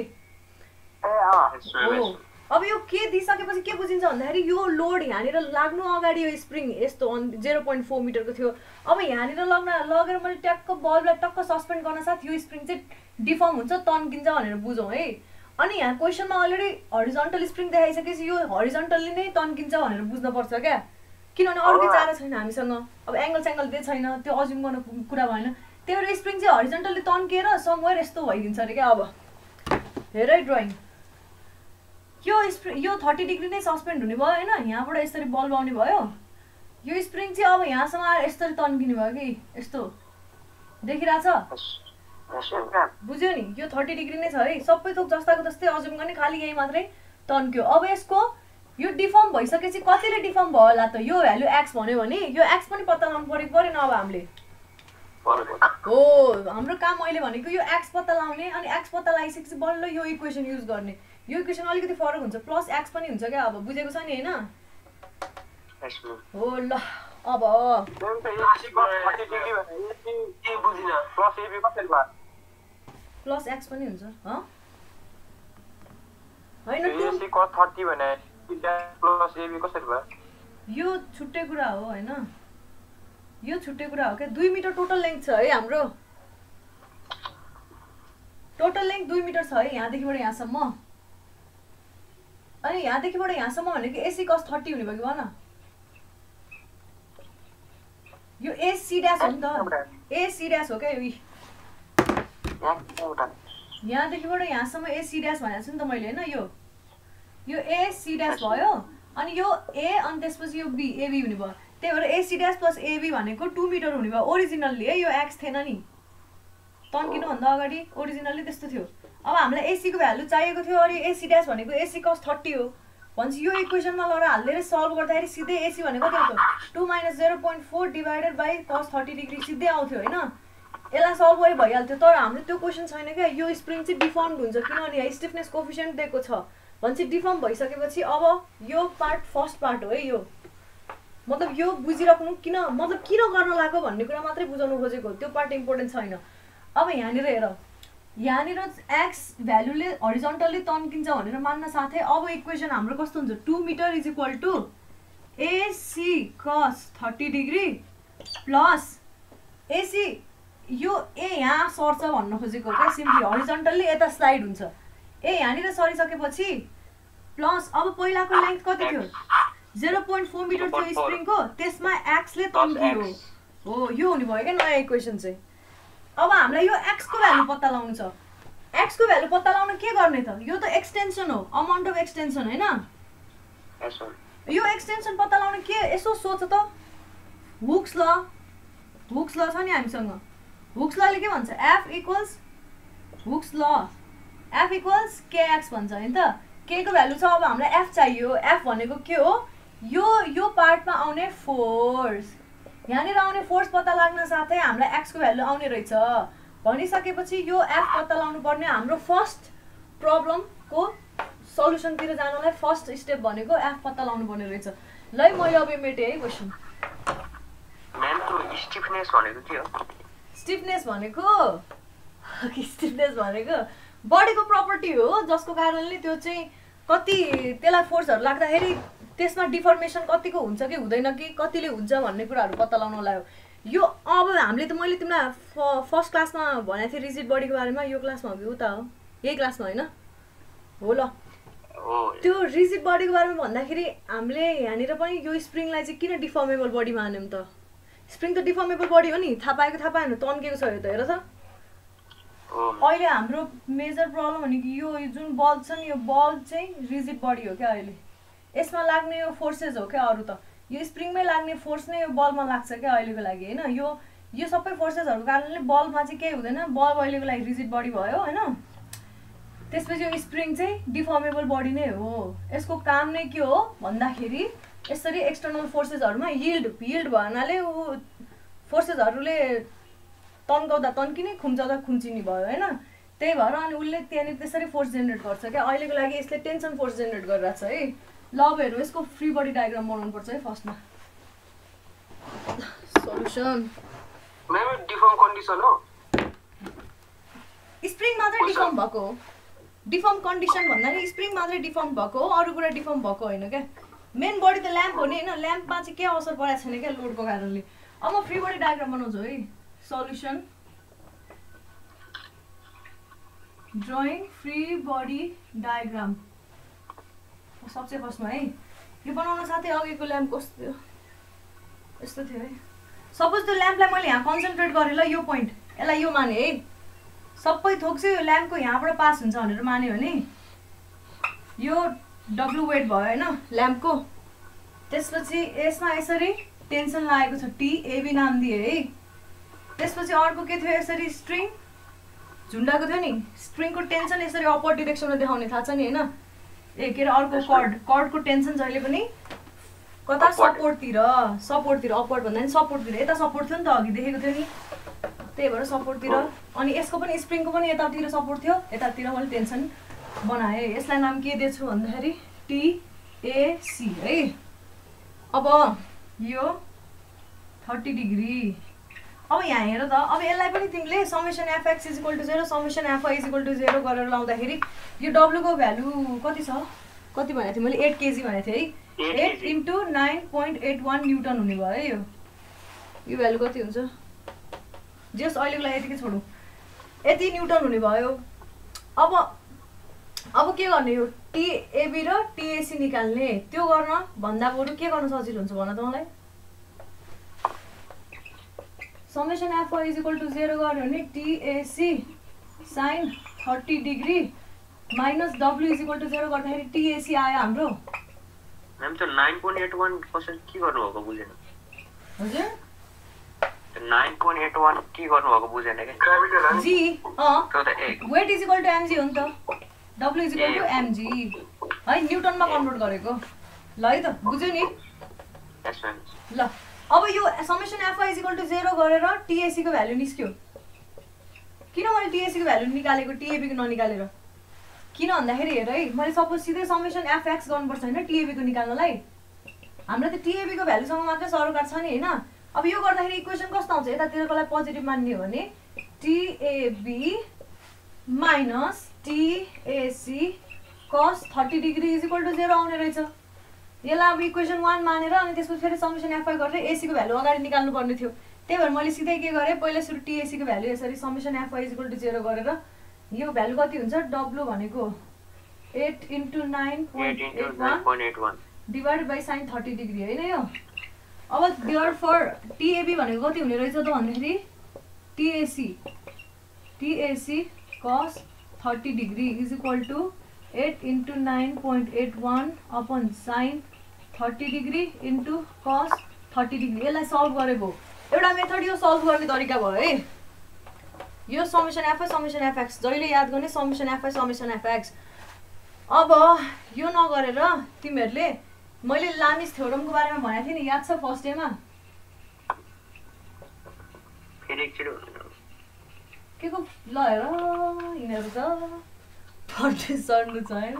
हो। अब यो के दिइसकेपछि के बुझिन्छ भन्दाखेरि यो लोड यहाँनिर लाग्नु अगाडि यो स्प्रिङ यस्तो 0.4 मिटरको थियो। अब यहाँनिर लगेर मैले ट्याक्क बल्बलाई टक्क सस्पेन्ड गर्न साथ यो स्प्रिङ चाहिँ डिफर्म हुन्छ, तन्किन्छ भनेर बुझौँ है। अनि यहाँ क्वेसनमा अलरेडी हरिजन्टल स्प्रिङ देखाइसकेपछि यो हरिजन्टल्ली नै तन्किन्छ भनेर बुझ्नुपर्छ क्या, किनभने अर्कै चारा छैन हामीसँग। अब एङ्गल सेङ्गल दिए छैन, त्यो अज्युम गर्नु कुरा भएन। त्यही भएर स्प्रिङ चाहिँ हरिजन्टल्ली तन्किएर समवेयर यस्तो भइदिन्छ अरे क्या। अब हेर है ड्रइङ, यो 30 डिग्री नै सस्पेन्ड हुने भयो होइन, यहाँबाट यसरी बल्ब आउने भयो। यो स्प्रिङ चाहिँ अब यहाँसम्म आएर यसरी तन्किने भयो कि यस्तो देखिरहेछ, बुझ्यो नि? यो 30 डिग्री नै छ है, सबै थोक जस्ताको जस्तै अज्युम गर्ने, खालि यही मात्रै तन्क्यो। अब यसको यो डिफर्म भइसकेपछि कतिले डिफर्म भयो होला त? यो भ्यालु एक्स भन्यो भने यो एक्स पनि पत्ता लगाउनु परेन अब हामीले हो। हाम्रो काम अहिले भनेको यो एक्स पत्ता लगाउने, अनि एक्स पत्ता लगाइसकेपछि बल्ल यो इक्वेसन युज गर्ने। यो इक्वेसन अलिकति फरक हुन्छ, प्लस एक्स पनि हुन्छ क्या। अब बुझेको छ नि होइन? हो ल अब प्लस एक्स पनि हुन्छ होइन? यो छुट्टै कुरा हो होइन, यो छुट्टै कुरा हो क्या। 2 मिटर टोटल लेन्थ छ है हाम्रो, टोटल लेन्थ 2 मिटर छ है यहाँदेखिबाट यहाँसम्म। अनि यहाँदेखिबाट यहाँसम्म भनेको एसी कस 30 हुने भयो कि भन? यो एसी ड्यास हो नि त, एसी ड्यास हो क्या यो। यहाँदेखिबाट यहाँसम्म एसी ड्यास भनेको छु नि त मैले होइन। यो एसी ड्यास भयो, अनि यो ए अनि त्यसपछि यो बी, एबी हुने भयो। त्यही भएर एसी ड्यास प्लस एबी भनेको 2 मिटर हुने भयो ओरिजिनल्ली है। यो एक्स थिएन नि तन्किनुभन्दा अगाडि, ओरिजिनल्ली त्यस्तो थियो। अब हामीलाई एसी को भ्यालु चाहिएको थियो, अनि एसी ड्यास भनेको एसी कस 30 हो भन्छ। यो इक्वेसनमा लगेर हालेर सल्भ गर्दाखेरि सिधै एसी भनेको कति आउँथ्यो? 2 - 0.4 डिभाइडेड बाई कस 30 डिग्री सिधै आउँथ्यो होइन। यसलाई सल्भ गरे भइहाल्थ्यो। तर हाम्रो त्यो क्वेसन छैन क्या। यो स्प्रिङ चाहिँ डिफर्म्ड हुन्छ किनभने यहाँ स्टिफनेस कोफिसिएन्ट दिएको छ भन्छ। डिफर्म भइसकेपछि अब यो पार्ट फर्स्ट पार्ट हो है। यो मतलब यो बुझिराख्नु, किन मतलब किन गर्न लाग्यो भन्ने कुरा मात्रै बुझाउनु खोजेको, त्यो पार्ट इम्पोर्टेन्ट छैन। अब यहाँनिर हेर, यहाँनिर एक्स भ्यालुले हरिजन्टल्ली तन्किन्छ भनेर मान्न साथै अब इक्वेसन हाम्रो कस्तो हुन्छ? 2 metre is equal to AC cos 30 degree plus AC यो ए यहाँ सर्छ भन्न खोजेको क्या। सिम्पली हरिजन्टल्ली यता स्लाइड हुन्छ, ए यहाँनिर सरिसकेपछि प्लस अब पहिलाको लेन्थ कति थियो? 0.4 मिटर थियो स्प्रिङको, त्यसमा एक्सले तन्कियो हो। यो हुने भयो क्या नयाँ इक्वेसन चाहिँ। अब हामीलाई यो एक्स को भ्यालु पत्ता लगाउनु छ। एक्स को भ्यालु पत्ता लगाउन के गर्ने त? यो त एक्सटेन्सन हो, अमाउन्ट अफ एक्सटेन्सन होइन। यो एक्सटेन्सन पत्ता लगाउन के यसो सोच त? हुक्स ल, हुक्स ल छ नि हामीसँग। हुक्स लले के भन्छ? एफ इक्वल्स हुक्स ल, एफ इक्वल्स केएक्स भन्छ होइन त। के को भ्यालु छ? अब हामीलाई एफ चाहियो। एफ भनेको के हो? यो पार्टमा आउने फोर्स, यहाँनिर आउने फोर्स पत्ता लाग्न साथै हामीलाई एक्स को भ्यालु आउने रहेछ भनिसकेपछि यो एफ पत्ता लगाउनु पर्ने। हाम्रो फर्स्ट प्रब्लमको सल्युसनतिर जानलाई फर्स्ट स्टेप भनेको एफ पत्ता लगाउनु पर्ने रहेछ। ल मैले अब यो मेटेँ है क्वेसन। स्टिफनेस भनेको के हो? स्टिफनेस भनेको बडीको प्रपर्टी हो, जसको कारणले त्यो चाहिँ कति त्यसलाई फोर्सहरू लाग्दाखेरि त्यसमा डिफर्मेसन कतिको हुन्छ कि हुँदैन कि कतिले हुन्छ भन्ने कुराहरू पत्ता लगाउन लाग्यो। यो अब हामीले त मैले तिमीलाई फर्स्ट क्लासमा भनेको थिएँ रिजिड बडीको बारेमा। यो क्लासमा हो कि उता हो? यही क्लासमा होइन हो ल। त्यो रिजिड बडीको बारेमा भन्दाखेरि हामीले यहाँनिर पनि यो स्प्रिङलाई चाहिँ किन डिफर्मेबल बडी मान्यौँ त? स्प्रिङ त डिफर्मेबल बडी हो नि, थाहा पाएन तन्केको छ यो त। हेर त अहिले हाम्रो मेजर प्रब्लम भनेको यो जुन बल्ब छ नि, यो बल्ब चाहिँ रिजिड बडी हो क्या। अहिले यसमा लाग्ने यो फोर्सेस हो क्या। अरू त यो स्प्रिङमै लाग्ने फोर्स नै यो बल्बमा लाग्छ क्या अहिलेको लागि होइन। यो सबै फोर्सेसहरूको कारणले बल्बमा चाहिँ केही हुँदैन, बल्ब अहिलेको लागि रिजिड बडी भयो होइन। त्यसपछि यो स्प्रिङ चाहिँ डिफर्मेबल बडी नै हो। यसको काम नै के हो भन्दाखेरि यसरी एक्सटर्नल फोर्सेसहरूमा यिल्ड भयो हुनाले फोर्सेसहरूले तन्काउँदा तन्किने खुम्चाउँदा खुम्चिने भयो होइन। त्यही भएर अनि उसले त्यहाँनिर त्यसरी फोर्स जेनेरेट गर्छ क्या। अहिलेको लागि यसले टेन्सन फोर्स जेनेरेट गरिरहेको छ है। ल अब हेरौँ यसको फ्री बडी डायग्राम बनाउनु पर्छ है फर्स्टमा। सोल्युसन म्याम डिफर्म कन्डिसन हो, स्प्रिङ मात्रै डिफर्म भएको हो। डिफर्म कन्डिसन भन्दा नि स्प्रिङ मात्रै डिफर्म भएको हो, अरू कुरा डिफर्म भएको होइन क्या। मेन बडी त ल्याम्प हो नि होइन, ल्याम्पमा चाहिँ के असर परेको छैन क्या लोडको कारणले। अब म फ्री बडी डायग्राम बनाउँछु है। Solution drawing free body diagram सबसे फर्स्टमा है। यो बनाउन साथै अघिको ल्याम्प कस्तो थियो, यस्तो थियो है। सपोज त्यो ल्याम्पलाई मैले यहाँ कन्सन्ट्रेट गरेँ ल, यो पोइन्ट यसलाई यो माने है, सबै थोक चाहिँ यो ल्याम्पको यहाँबाट पास हुन्छ भनेर मान्यो भने यो डब्लु वेट भयो होइन ल्याम्पको। त्यसपछि यसमा यसरी टेन्सन लागेको छ, टिएबी नाम दिए है। त्यसपछि अर्को के थियो, यसरी स्ट्रिङ झुन्डाएको थियो नि, स्ट्रिङको टेन्सन यसरी अपवर्ड डिरेक्सनमा देखाउने थाहा छ नि होइन। के अरे अर्को कर्डको टेन्सन जहिले पनि कता सपोर्टतिर अपवर्ड भन्दा नि सपोर्टतिर, यता सपोर्ट थियो नि त अघि देखेको थियो नि, त्यही भएर सपोर्टतिर। अनि यसको पनि स्प्रिङको पनि यतातिर सपोर्ट थियो, यतातिर मैले टेन्सन बनाएँ। यसलाई नाम के दिएछु भन्दाखेरि टिएसी है। अब यो 30 डिग्री। अब यहाँ हेर त, अब यसलाई पनि तिमीले summation FX is equal to 0 summation FI is equal to 0 गरेर लाउँदाखेरि यो डब्लुको भ्यालु कति छ, कति भनेको थिएँ मैले 8 केजी भनेको थिएँ है। 8 इन्टु 9.81 न्युटन हुने भयो है। यो भ्यालु कति हुन्छ, जस अहिलेको लागि यतिकै छोडौँ, यति न्युटन हुने भयो। अब के गर्ने, यो टिएबी र टिएसी निकाल्ने। त्यो गर्न भन्दा बरु के गर्न सजिलो हुन्छ भन त मलाई। Summation FI is equal to 0 गर्यो भने TAC sine 30 degree minus W is equal to 0 गर्दाखेरि टिएसी आयो हाम्रो। मैम तो 9.81% के गर्नुभएको बुझेन। हजुर 9.81 के गर्नुभएको बुझेन के। जी त्यो त एक weight is equal to M G हो नि त, W is equal to M G है, न्युटनमा कन्भर्ट गरेको ल है त, बुझ्यो नि। Yes ma'am. ल अब यो summation FI is equal to 0 गरेर टिएसी को भ्यालु निस्क्यो। किन मैले टिएसी को भ्यालु निकालेको टिएबी को ननिकालेर, किन भन्दाखेरि हेर है, मैले सपोज सिधै समेसन एफएक्स गर्नुपर्छ होइन टिएबी को निकाल्नलाई। हाम्रो त टिएबी को भ्यालुसँग मात्रै सरोकार छ नि होइन। अब यो गर्दाखेरि इक्वेसन कस्तो आउँछ, यतातिरकोलाई पोजिटिभ मान्ने हो भने टिएबी minus टिएसी cos 30 degree is equal to 0 आउने रहेछ। यसलाई अब इक्वेसन 1 मानेर अनि त्यसपछि फेरि समेसन एफआई गरेर एसी को भ्यालु अगाडि निकाल्नु पर्ने थियो। त्यही भएर मैले सिधै के गरेँ, पहिला सुरु टिएसी को भ्यालु यसरी summation FI is equal to 0 गरेर यो भ्यालु कति हुन्छ, डब्लु भनेको 8 into 9.81 divide by sine 30 degree होइन यो। अब देयरफोर टिएबी भनेको कति हुने रहेछ त भन्दाखेरि T A C cos 30 degree is equal to 8 into 9.81 upon sine 30 degree into cos 30 degree. यसलाई सल्भ गरेको एउटा मेथड यो सल्भ गर्ने तरिका भयो है। यो समेसन एफआई समेसन एफएक्स जहिले याद गर्ने, समेसन एफआई समेसन एफएक्स। अब यो नगरेर तिमीहरूले मैले लामिस थ्योरमको बारेमा भनेको थिएँ नि, याद छ फर्स्ट डेमा फेरि एकचोटि के को ल हेर यिनीहरू त फर्स्ट सर्नु छ होइन।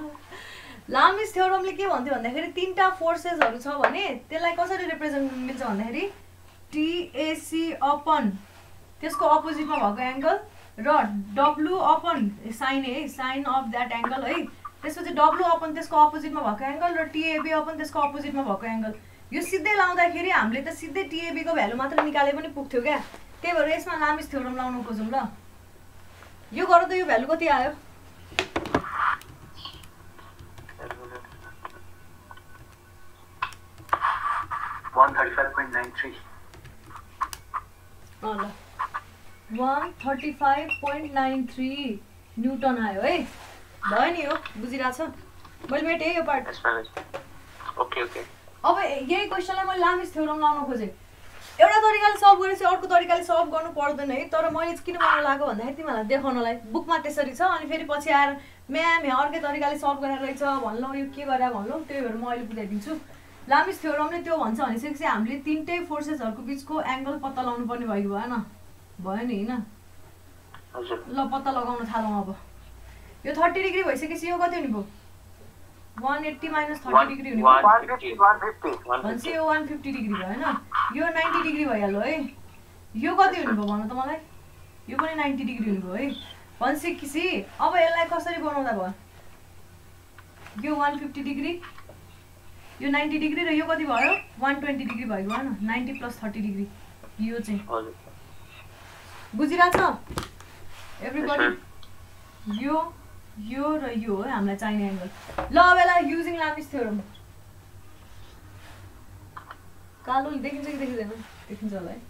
लामिस थ्योरमले के भन्थ्यो भन्दाखेरि तीनटा फोर्सेसहरू छ भने त्यसलाई कसरी रिप्रेजेन्ट मिल्छ भन्दाखेरि टिएसी अपन त्यसको अपोजिटमा भएको एङ्गल र डब्लु अपन साइन है, साइन अफ द्याट एङ्गल है। त्यसपछि डब्लु अपन त्यसको अपोजिटमा भएको एङ्गल र टिएबी अपन त्यसको अपोजिटमा भएको एङ्गल। यो सिधै लाउँदाखेरि हामीले त सिधै टिएबी को भ्यालु मात्र निकाले पनि पुग्थ्यो क्या। त्यही भएर यसमा लामिस थ्योरम लाउनु खोजौँ ल। यो गर त यो भ्यालु कति आयो, ल 135.93 न्युटन आयो है। भयो नि, यो बुझिरहेछ मैले मेटेँ यो पार्ट। Okay okay. अब यही क्वेसनलाई मैले लामिस थ्योरम लाउन खोजेँ। एउटा तरिकाले सल्भ गरेपछि अर्को तरिकाले सल्भ गर्नु पर्दैन है। तर मैले किन गर्न लाग्यो भन्दाखेरि तिमीहरूलाई देखाउनलाई, बुकमा त्यसरी छ अनि फेरि पछि आएर म्याम यहाँ अर्कै तरिकाले सल्भ गरेर रहेछ भन्नु, यो के गरे भन्नु, त्यही भएर म अहिले बुझाइदिन्छु। लामिस थ्योरमले त्यो भन्छ भनेपछि हामीले तीनटै फोर्सेसहरुको बीचको एंगल पत्ता लगाउनु पर्ने भयो भयो नि हैन हजुर ल पत्ता लगाउन थालौं अब यो 30 डिग्री भइसकेपछि यो कति हुने भयो 180 - 30 डिग्री हुने भयो 150 भनेपछि यो 150 डिग्री भयो हैन यो 90 डिग्री भइहाल्यो है यो कति हुने भयो भन त मलाई यो पनि 90 डिग्री हुने भयो है भनेपछि अब यसलाई कसरी बनाउँदा भयो यो 150 डिग्री यो 90 डिग्री र यो कति भयो 120 डिग्री भयो हैन 90 + 30 डिग्री यो चाहिँ हजुर बुझिरा छ एभ्रीबडी यो र यो है हामीलाई चाहिने एंगल ल अब यसलाई युजिङ लामिस थ्योरम कालो देखिन्छ कि देखिदैन देखिन्छ होला है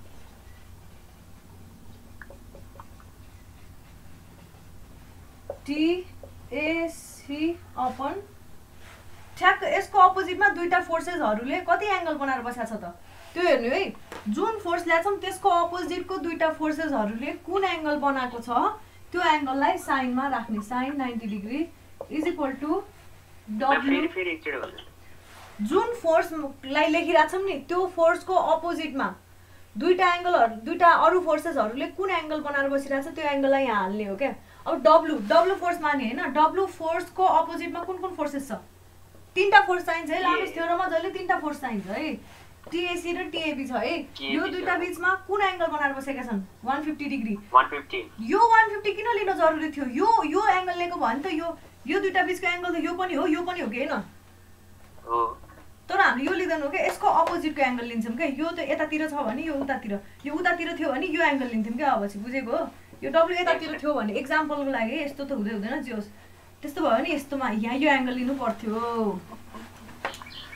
TAC अपन ठ्याक्क यसको अपोजिटमा दुईटा फोर्सेसहरुले कति एंगल बनाएर बसेको छ त त्यो हेर्नु है जुन फोर्स ल्याछौं त्यसको अपोजिटको दुईटा फोर्सेसहरुले कुन एंगल बनाएको छ त्यो एंगललाई साइनमा राख्ने साइन 90 डिग्री = W जुन फोर्सलाई लेखिराछौं नि त्यो फोर्सको अपोजिटमा दुईटा अरु फोर्सेसहरुले कुन एंगल बनाएर बसिरहेछ त्यो एंगललाई यहाँ हाल्ने हो क्या अब W फोर्स माने हैन W फोर्सको अपोजिटमा कुन फोर्सेस छ तीनटा फोर्स चाहिन्छ है लामिस थ्योरममा जहिले तीनटा फोर्स चाहिन्छ है TAC र TAB छ है यो दुईटा बीचमा कुन एंगल बनाएर बसेका छन् 150 डिग्री 150 यो 150 किन लिन जरुरी थियो यो एंगल लिएको भयो नि त यो दुईटा बीचको एंगल त यो पनि हो के हैन हो तर हामीले यो लिदैनौं के यसको अपोजिटको एंगल लिन्छौं के यो त यतातिर छ भने यो उतातिर थियो भने यो एंगल लिन्थ्यौं के अब चाहिँ बुझेको हो यो W यतातिर थियो भने एक्जाम्पलको लागि यस्तो त हुँदैन जे होस् त्यस्तो भयो नि यस्तोमा यहाँ यो एंगल लिनु पर्थ्यो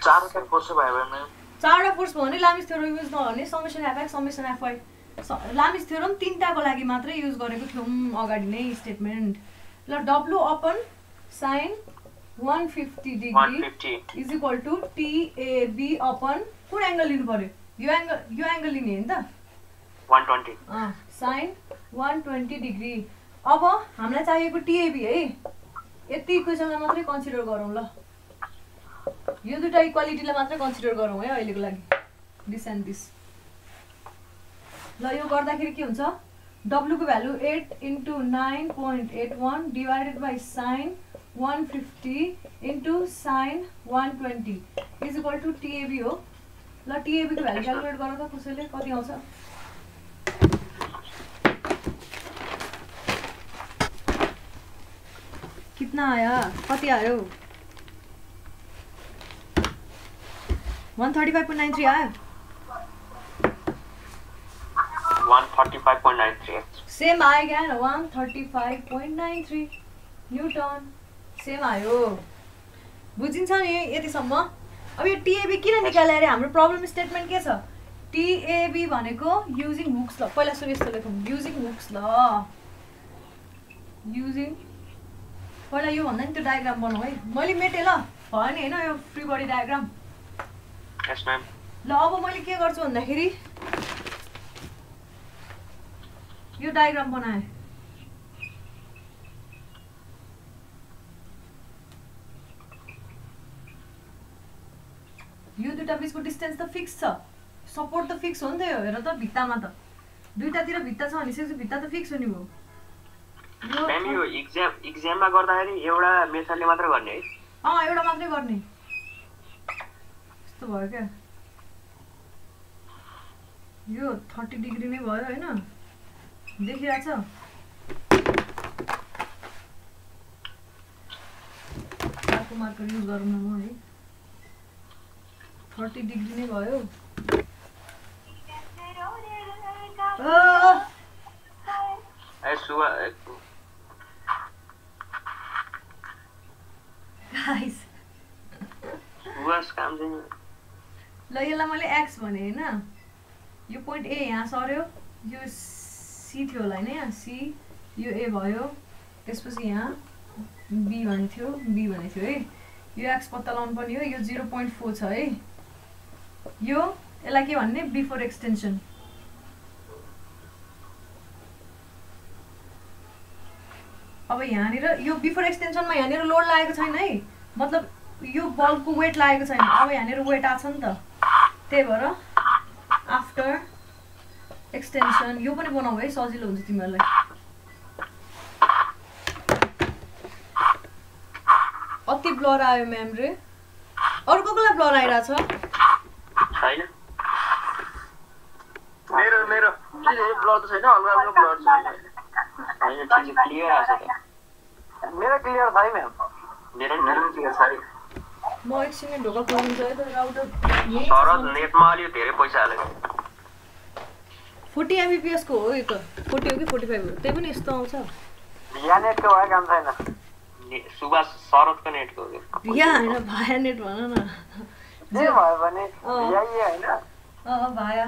चारवटा फोर्स भयो भने चारवटा फोर्स भयो भने लामिस थ्योरम युज नगर्ने summation FX summation FY Lami's theorem तीनटाको लागि मात्रै युज गरेको थियौं अगाडि नै स्टेटमेन्ट ल W upon sin 150 degree = TAB upon कुन एंगल लिनु पर्यो यो एंगल लिने हैन त 120 sin 120 डिग्री अब हामीलाई चाहिएको TAB है यति इक्वेसनलाई मात्रै कन्सिडर गरौँ ल यो दुईटा इक्वालिटीलाई मात्रै कन्सिडर गरौँ है अहिलेको लागि दिस एन्ड दिस ल यो गर्दाखेरि के हुन्छ W को value 8 × 9.81 divided by sin 150 × sin 120 = TAB हो ल TAB को भ्यालु क्याल्कुलेट गर त कसैले कति आउँछ कितना आया कति आयो 135.93 आयो 135.93 सेम आयो क्या 135.93 न्यूटन सेम आयो बुझिन्छ नि यतिसम्म अब यो TAB किन निकाले अरे हाम्रो प्रब्लम स्टेटमेन्ट के छ TAB भनेको युजिङ हुक्स ल पहिला सुरु यस्तो लेखौँ युजिङ हुक्स ल युजिङ पहिला यो भन्दा नि त्यो डायग्राम बनाऊ है मैले मेटे ल भयो नि हैन यो फ्री बडी डायग्राम यस म्याम ल अब मैले के गर्छु भन्दाखेरि यो डायग्राम बनाए यो दुईटा बीचको डिस्टेन्स त फिक्स छ सपोर्ट त फिक्स हो नि त यो हेर त भित्तामा त दुईटातिर भित्ता छ भनेपछि भित्ता त फिक्स हुने भयो मैम यो एक्जाममा गर्दाखेरि एउटा मेथडले मात्र गर्ने है एउटा मात्रै गर्ने यस्तो भयो क्या यो 30 डिग्री नै भयो हैन देखिरहेछ अर्को मार्कर युज गरौँ न म है 30 डिग्री नै भयो ए सुवा गाइस बस काम चाहिँ ल यसलाई मैले x भने हैन यो पोइन्ट A यहाँ सर्यो यो C थियो होला हैन यहाँ C यो A भयो त्यसपछि यहाँ B भन्थ्यो B भने थियो है यो x पत्ता लगाउनु पर्ने हो यो 0.4 छ है यो यसलाई के भन्ने बिफोर एक्सटेन्सन अब यहाँनिर यो बिफोर एक्सटेन्सनमा यहाँनिर लोड लागेको छैन है मतलब यो बल्बको वेट लागेको छैन। अब यहाँनिर वेट आछ नि त, त्यही भएर आफ्टर एक्सटेन्सन यो पनि बनाऊ है, सजिलो हुन्छ तिमीहरूलाई। अति ब्लर आयो म्याम रे। अरू कोलाई ब्लर आइरहेछ? छैन मेरो मेरो ब्लर त छैन, हल्का हल्का ब्लर छ। हैन ठीक क्लियर आछ त। मेरो क्लियर छ म्याम। मेरो क्लियर छ। म एकछिन ढोका खोलिदिन्छु है त राउटर। सरज नेटमा अलि धेरै पैसा हालेको। 40 Mbps को हो यो त। 40 हो कि 45 हो? त्यही पनि यस्तो आउँछ। भिया नेटको भए काम छैन। सुभाष शरदको नेटको हो। भिया हैन, भाया नेट भन न। जे भयो भने भिया हैन। भाया।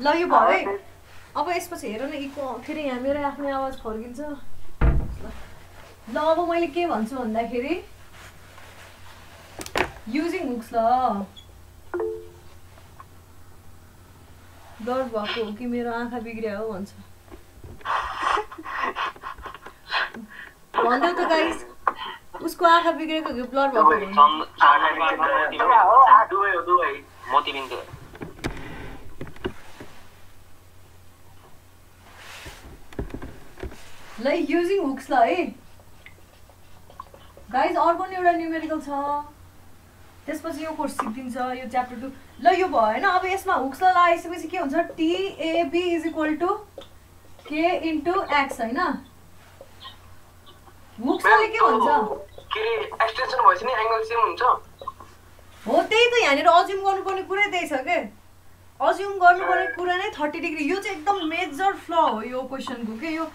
ल यो भयो है। अब यसपछि हेर न इको फेरि यहाँ मेरो आफ्नै आवाज फर्किन्छ। ल अब मैले के भन्छु भन्दाखेरि युजिङ हुक्स। ल डर भएको हो कि मेरो आँखा बिग्रिया हो भन्छ। भन्दै त गाइस उसको आँखा बिग्रेको कि ब्लर भएको मोतीबिन्दु। ल युजिङ हुक्स ल है गाइस। अर्को नि एउटा न्युमेरिकल छ, त्यसपछि यो कोर्स सिकिन्छ यो च्याप्टर 2। ल यो भयो हैन। अब यसमा हुक्स लगाइसकेपछि के हुन्छ? TAB = K * X हैन। हुक्सले के भन्छ? के एक्सटेन्सन भएपछि नि एंगल सेम हुन्छ हो। त्यही त यहाँनिर अज्युम गर्नुपर्ने कुरै त्यही छ के। अज्युम गर्नुपर्ने कुरा नै 30 डिग्री। यो चाहिँ एकदम मेजर फ्ल हो यो क्वेसनको के। यो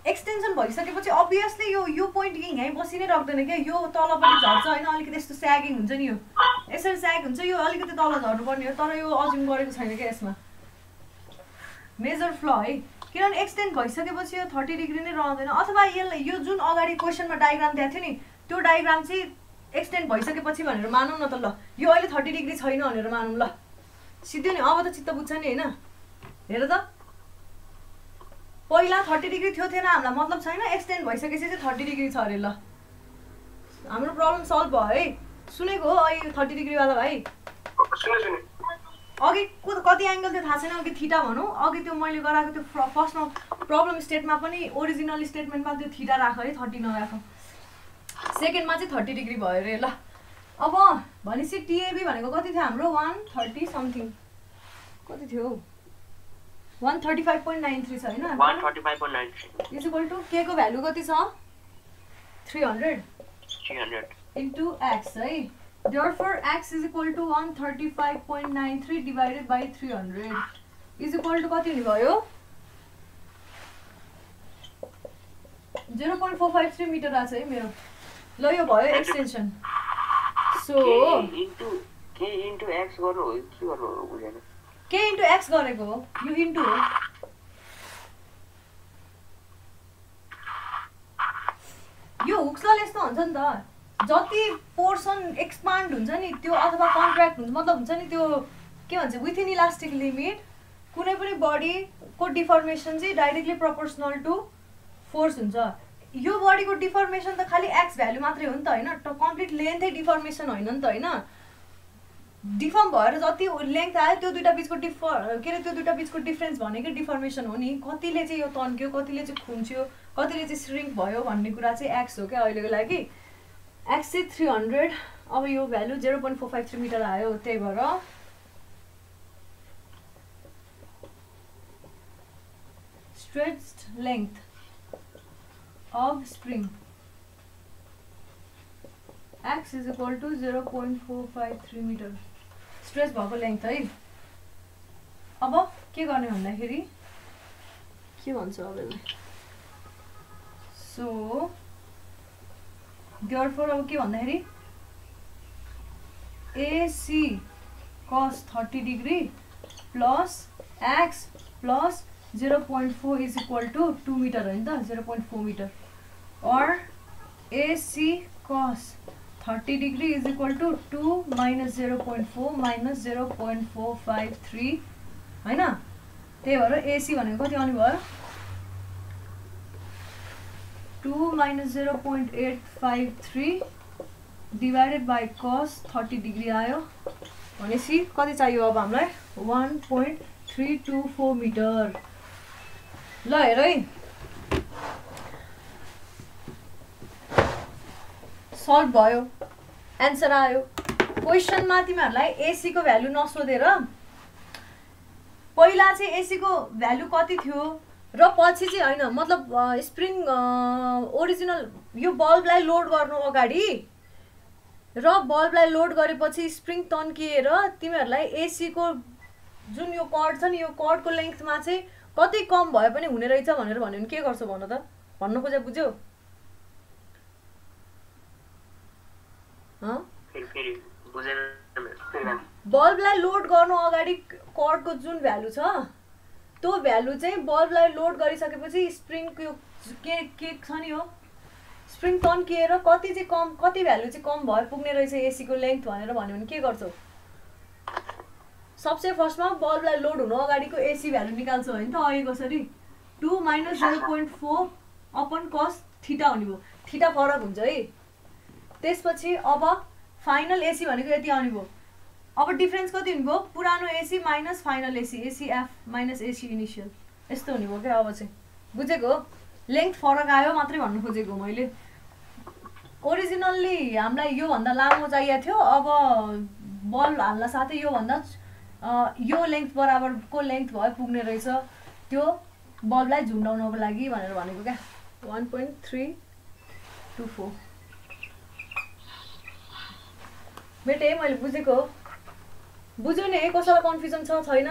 एक्सटेन्सन भइसकेपछि अभियसली यो पोइन्ट यहीँ बसि नै राख्दैन क्या। यो तल पनि झर्छ हैन, अलिकति यस्तो स्यागिङ हुन्छ नि। यो यसरी स्याग हुन्छ, यो अलिकति तल झर्नुपर्ने हो। तर यो अज्युम गरेको छैन क्या यसमा। मेजर फ्ल है, किनभने एक्सटेन्ड भइसकेपछि यो 30 डिग्री नै रहँदैन। अथवा यसलाई यो जुन अगाडि क्वेसनमा डायग्राम दिएको थियो नि त्यो डायग्राम चाहिँ एक्सटेन्ड भइसकेपछि भनेर मानौँ न त। ल यो अहिले 30 डिग्री छैन भनेर मानौँ। ल सिधै नि अब त चित्त बुझ्छ नि हैन। हेर त पहिला 30 डिग्री थियो थिएन हामीलाई मतलब छैन, एक्सटेन्ड भइसकेपछि चाहिँ 30 डिग्री छ अरे। ल हाम्रो प्रब्लम सल्भ भयो है। सुनेको हो अहिले 30 डिग्री वाला भाइ? सुने अघि कति एंगल थियो थाहा छैन, अघि थीटा भनौँ। अघि त्यो मैले गराएको त्यो फर्स्टमा प्रब्लम स्टेटमा पनि ओरिजिनल स्टेटमेन्टमा त्यो थीटा राख है, 30 नराख। सेकेन्डमा चाहिँ 30 डिग्री भयो अरे। ल अब भनेपछि TAB भनेको कति थियो हाम्रो? 130 समथिङ कति थियो? 135.93 छ हैन। 135.93 = K को भ्यालु कति छ? 300 into X है। Therefore X = 135.93 divided by 300 = कति हुने भयो? 0.453 मिटर आछ है मेरो। ल यो भयो एक्सटेन्सन। सो K * X गर्नु हो के गर्नु हो बुझेन। K * X गरेको हो, यो इन्टु हो। यो हुक्स लले यस्तो हुन्छ नि त, जति पोर्सन एक्सपान्ड हुन्छ नि त्यो अथवा कन्ट्र्याक्ट हुन्छ, मतलब हुन्छ नि त्यो के भन्छ विथिन इलास्टिक लिमिट कुनै पनि बडीको डिफर्मेसन चाहिँ डाइरेक्टली प्रोपोर्सनल टु फोर्स हुन्छ। यो बडीको डिफर्मेसन त खालि एक्स भ्यालु मात्रै हो नि त हैन, कम्प्लिट लेन्थै डिफर्मेसन होइन नि त हैन। डिफर्म भएर जति लेन्थ आयो त्यो दुईटा बीचको त्यो दुईटा बीचको डिफरेन्स भनेकै डिफर्मेसन हो नि। कतिले चाहिँ यो तन्क्यो, कतिले चाहिँ खुम्च्यो, कतिले चाहिँ श्रिङ्क भयो भन्ने कुरा चाहिँ एक्स हो क्या अहिलेको लागि। एक्स चाहिँ 300। अब यो भ्यालु 0.453 मिटर आयो। त्यही भएर stretched length of spring X = 0.453 metre stretch भएको लेन्थ है। अब के गर्ने भन्दाखेरि के भन्छ अब यसलाई? सो therefore अब के भन्दाखेरि AC cos 30 degree plus X plus 0.4 = 2 metre हो नि त, 0.4 मिटर। और AC cos 30 डिग्री = 2 - 0.4 - 0.453 हैन। त्यही भएर AC भनेको कति आउने भयो? 2 - 0.853 डिभाइडेड बाई cos 30 डिग्री आयो भनेपछि कति चाहियो अब हामीलाई 1.324 मिटर। ल हेर है सल्भ भयो एन्सर आयो। क्वेसनमा तिमीहरूलाई एसी को भ्यालु नसोधेर पहिला चाहिँ एसी को भ्यालु कति थियो र पछि चाहिँ हैन मतलब स्प्रिङ ओरिजिनल यो बल्बलाई लोड गर्नु अगाडि र बल्बलाई लोड गरेपछि स्प्रिङ तन्किएर तिमीहरूलाई एसी को जुन यो कर्ड छ नि यो कर्डको लेन्थमा चाहिँ कति कम भए पनि हुने रहेछ भनेर भन्यो भने के गर्छौ भन त? भन्नु खोजे बुझ्यौ? बल्बलाई लोड गर्नु अगाडि कर्डको जुन भ्यालु छ त्यो भ्यालु चाहिँ बल्बलाई लोड गरिसकेपछि स्प्रिङको यो के छ नि हो स्प्रिङ तन्किएर कति चाहिँ कम कति भ्यालु चाहिँ कम भएर पुग्ने रहेछ एसी को लेन्थ भनेर भन्यो भने के गर्छौ? सबसे फर्स्टमा बल्बलाई लोड हुनु अगाडिको एसी भ्यालु निकाल्छौ हैन त अघि कसरी 2 - 0.4 अपन cos थीटा हुने भयो। थीटा फरक हुन्छ है। त्यसपछि अब फाइनल एसी भनेको यति आउने भयो। अब डिफरेन्स कति हुने भयो? पुरानो AC minus final AC ACF minus AC initial यस्तो हुने भयो क्या। अब चाहिँ बुझेको? लेन्थ फरक आयो मात्रै भन्नु खोजेको मैले। ओरिजिनल्ली हामीलाई यो भन्दा लामो चाहिएको थियो, अब बल्ब हाल्न साथै यो भन्दा यो लेन्थ बराबरको लेन्थ भए पुग्ने रहेछ त्यो बल्बलाई झुन्डाउनको लागि भनेर भनेको क्या। 1.324 बेटे मैले बुझेको हो। बुझ्यौ नि? कसैलाई कन्फ्युजन छ छैन?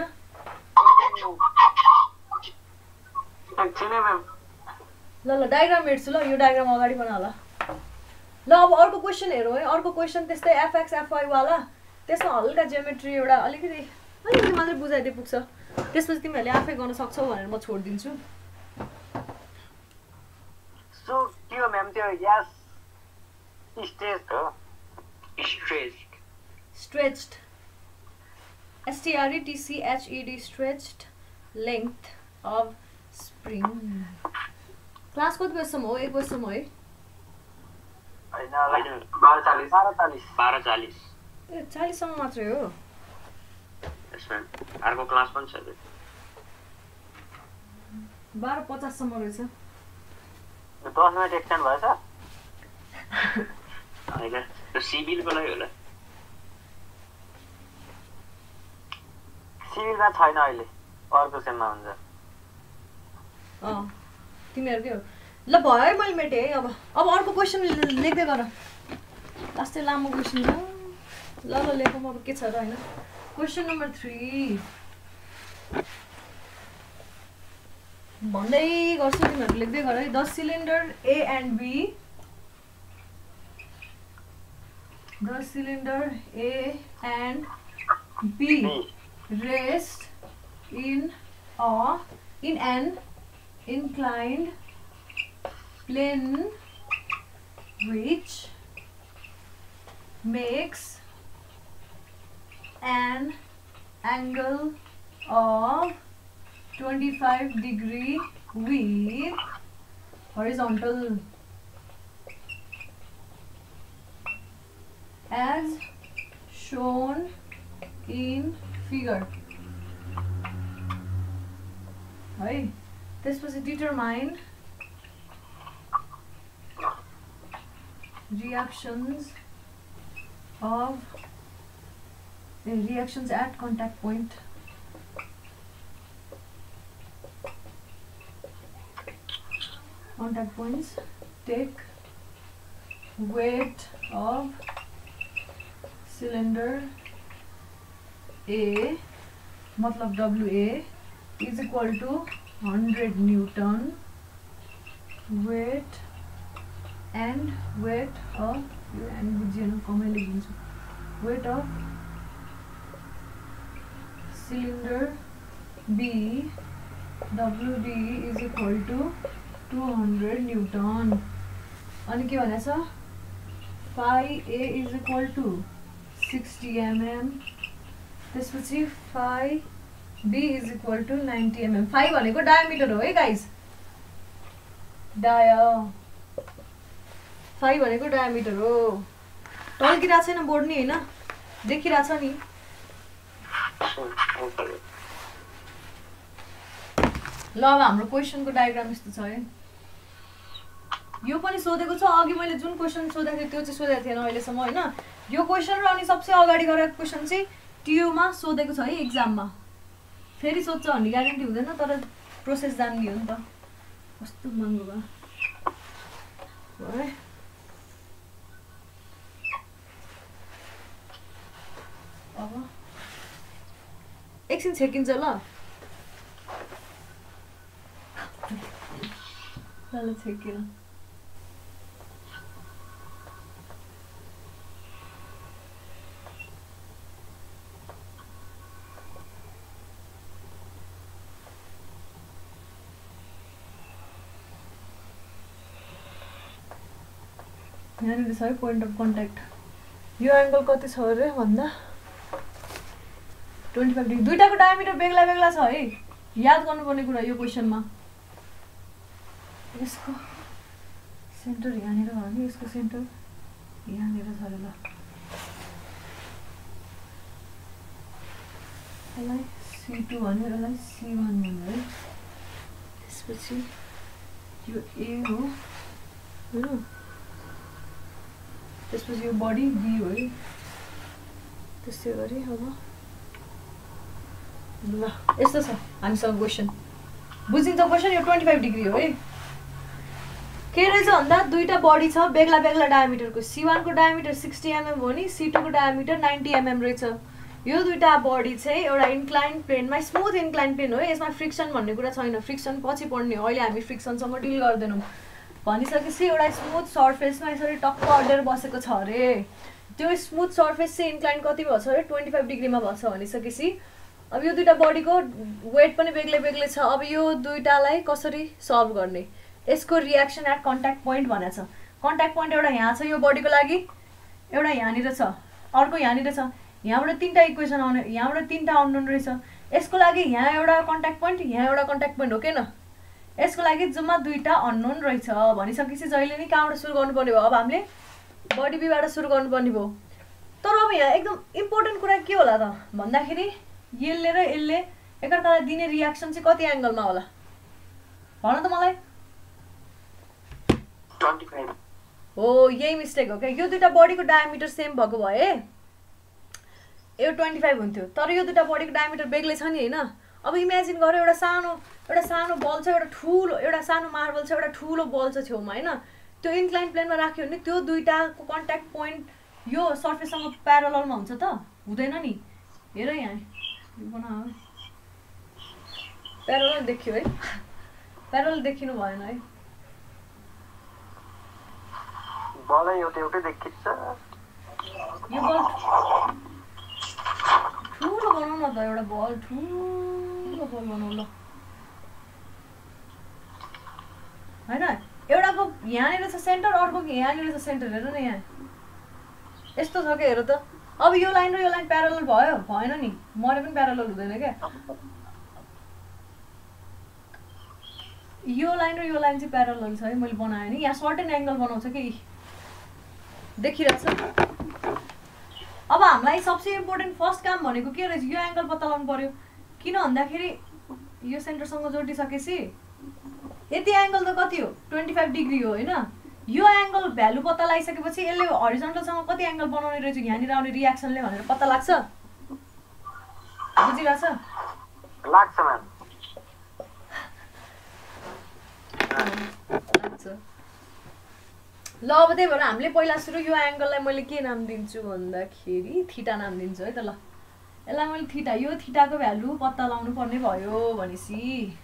ल ल डायग्राम हेर्छु। ल यो डायग्राम अगाडि बना ल। ल अब अर्को क्वेसन हेरौँ है। अर्को क्वेसन त्यस्तै एफएक्स एफवाई वाला, त्यसमा हल्का जियोमेट्री एउटा अलिकति मात्रै बुझाइदिए पुग्छ। त्यसपछि तिमीहरूले आफै गर्न सक्छौ भनेर म छोडिदिन्छु। सो के हो म्याम त्यो ग्यास स्ट्रेच हो? Stretched STRETCHED stretched length of spring। Class कति बजेसम्म हो? 1 बजेसम्म है? हैन 12:40 ए 40 सम्म मात्रै हो। यसमा अर्को क्लास पनि छ। 12:50 सम्म रहेछ। 10 मिनेट एक्सटेन्ड भएछ? हैन त्यो सिभिलको लागि होला। सिभिलमा छैन अहिले, अर्को सेममा हुन्छ। तिमीहरुकै हो। ल भयो है मैले मेटे है। अब अर्को क्वेसन लेख्दै गर। लास्टै लामो क्वेसन छ। ल लेखौँ अब के छ र हैन। क्वेसन नम्बर 3 भन्दै गर्छु, तिमीहरु लेख्दै गर है। The cylinder A and B, the cylinder A and B rest in an inclined plane which makes an angle of 25 degree with horizontal as shown in figure है। त्यसपछि determine reactions at contact point। Contact points take weight of cylinder A मतलब WA is equal to 100 Newton weight and weight of weight of cylinder B WD is equal to 200 Newton। अनि के भनेछ? phi A is equal to 60 mm। त्यसपछि phi B is equal to 90 mm। phi भनेको diameter हो है guys. phi भनेको diameter हो। टल्किरहेको छैन बोर्ड नि होइन, देखिरहेछ नि। ल अब हाम्रो क्वेसनको डायग्राम यस्तो छ है। यो पनि सोधेको छ, अघि मैले जुन क्वेसन सोधेको थिएँ त्यो चाहिँ सोधेको थिएन अहिलेसम्म होइन। यो क्वेसन र अनि सबसे अगाडि गरेको क्वेसन चाहिँ टियुमा सोधेको छ है एक्जाममा। फेरि सोध्छ भन्ने ग्यारेन्टी हुँदैन, तर प्रोसेस जान्ने हो नि त। कस्तो महँगो भयो है। अब एकछिन छेकिन्छ ल, ल छेकेर यहाँनिर छ है पोइन्ट अफ कन्ट्याक्ट। यो एङ्गल कति छ अरे भन्दा 25 डिग्री। दुईटाको डायमिटर बेग्ला बेग्ला छ है, याद गर्नुपर्ने कुरा यो क्वेसनमा। यसको सेन्टर यहाँनिर हो भने यसको सेन्टर यहाँनिर छ अरे। ल यसलाई C2 भन्यो, यसलाई C1 भन्यो है। त्यसपछि यो A हो होइन, त्यसपछि यो बडी बी हो है। त्यसै गरी अब ल यस्तो छ हामीसँग क्वेसन। बुझिन्छ क्वेसन? यो 25 डिग्री हो है। के रहेछ भन्दा दुईटा बडी छ बेग्ला बेग्ला डायमिटरको। C1 को डायमिटर 60 mm हो नि, C2 को डायमिटर 90 mm रहेछ। यो दुईटा बडी चाहिँ एउटा इन्क्लाइन प्लेनमा, स्मुथ इन्क्लाइन प्लेन हो। यसमा फ्रिक्सन भन्ने कुरा छैन, फ्रिक्सन पछि पढ्ने हो। अहिले हामी फ्रिक्सनसँग डिल गर्दैनौँ। भनिसकेपछि एउटा स्मुथ सर्फेसमा यसरी टक्क अडेर बसेको छ अरे। त्यो स्मुथ सर्फेस चाहिँ इन्क्लाइन कति भएको छ अरे 25 डिग्रीमा भएको छ भनिसकेपछि अब यो दुईटा बडीको वेट पनि बेग्लै बेग्लै छ। अब यो दुईटालाई कसरी सल्भ गर्ने, यसको रियाक्सन एट कन्ट्याक्ट पोइन्ट भनेको छ। कन्ट्याक्ट पोइन्ट एउटा यहाँ छ यो बडीको लागि, एउटा यहाँनिर छ, अर्को यहाँनिर छ। यहाँबाट तीनटा इक्वेसन आउने, यहाँबाट तीनटा अननोन रहेछ। यसको लागि यहाँ एउटा कन्ट्याक्ट पोइन्ट, यहाँ एउटा कन्ट्याक्ट पोइन्ट हो किन? यसको लागि जम्मा दुईटा अननोन रहेछ भनिसकेपछि जहिले नि कहाँबाट सुरु गर्नुपर्ने भयो? अब हामीले बडी बीबाट सुरु गर्नुपर्ने भयो। तर अब यहाँ एकदम इम्पोर्टेन्ट कुरा के होला त भन्दाखेरि यसले र यसले एकअर्कालाई दिने रियाक्सन चाहिँ कति एङ्गलमा होला भन त मलाई? 25 हो, यही मिस्टेक हो क्या। यो दुईटा बडीको डायमिटर सेम भएको भए यो 25 हुन्थ्यो, तर यो दुईटा बडीको डायमिटर बेग्लै छ नि होइन। अब इमेजिन गर एउटा सानो बल छ, एउटा ठुलो, एउटा सानो मार्बल छ, एउटा ठुलो बल छ छेउमा होइन। त्यो इन्क्लाइन प्लेनमा राख्यो भने त्यो दुईटाको कन्ट्याक्ट पोइन्ट यो सर्फेससँग प्यारललमा हुन्छ त? हुँदैन नि। हेर यहाँ बनाऊ, प्यारलल देखियो है, प्यारलल देखिनु भएन है। बल एउटै देखिन्छ। यो बल ठुलो बनाऊ न त, एउटा बल ठुलो बल बनाऊ ल होइन। एउटाको यहाँनिर छ सेन्टर, अर्को यहाँनिर छ सेन्टर। हेर न यहाँ यस्तो छ क्या, हेर त। अब यो लाइन र यो लाइन प्यारलल भयो भएन नि, मरे पनि प्यारलल हुँदैन क्या। यो लाइन र यो लाइन चाहिँ प्यारलल छ है, मैले बनाएँ नि। यहाँ सर्टेन एङ्गल बनाउँछ कि देखिरहेछ। अब हामीलाई सबसे इम्पोर्टेन्ट फर्स्ट काम भनेको के रहेछ? यो एङ्गल पत्ता लगाउनु पर्यो। किन भन्दाखेरि यो सेन्टरसँग जोडिसकेपछि यति एङ्गल त कति हो 25 डिग्री हो होइन। यो एङ्गल भ्यालु पत्ता लगाइसकेपछि यसले हरिजन्टलसँग कति एङ्गल बनाउने रहेछ यहाँनिर आउने रियाक्सनले भनेर पत्ता लाग्छ। बुझिरहेछ? लाग्छ म्याम। ल अब त्यही भएर हामीले पहिला सुरु यो एङ्गललाई मैले के नाम दिन्छु भन्दाखेरि थीटा नाम दिन्छु है त। ल यसलाई मैले थीटा, यो थीटाको भ्यालु पत्ता लगाउनु पर्ने भयो भनेपछि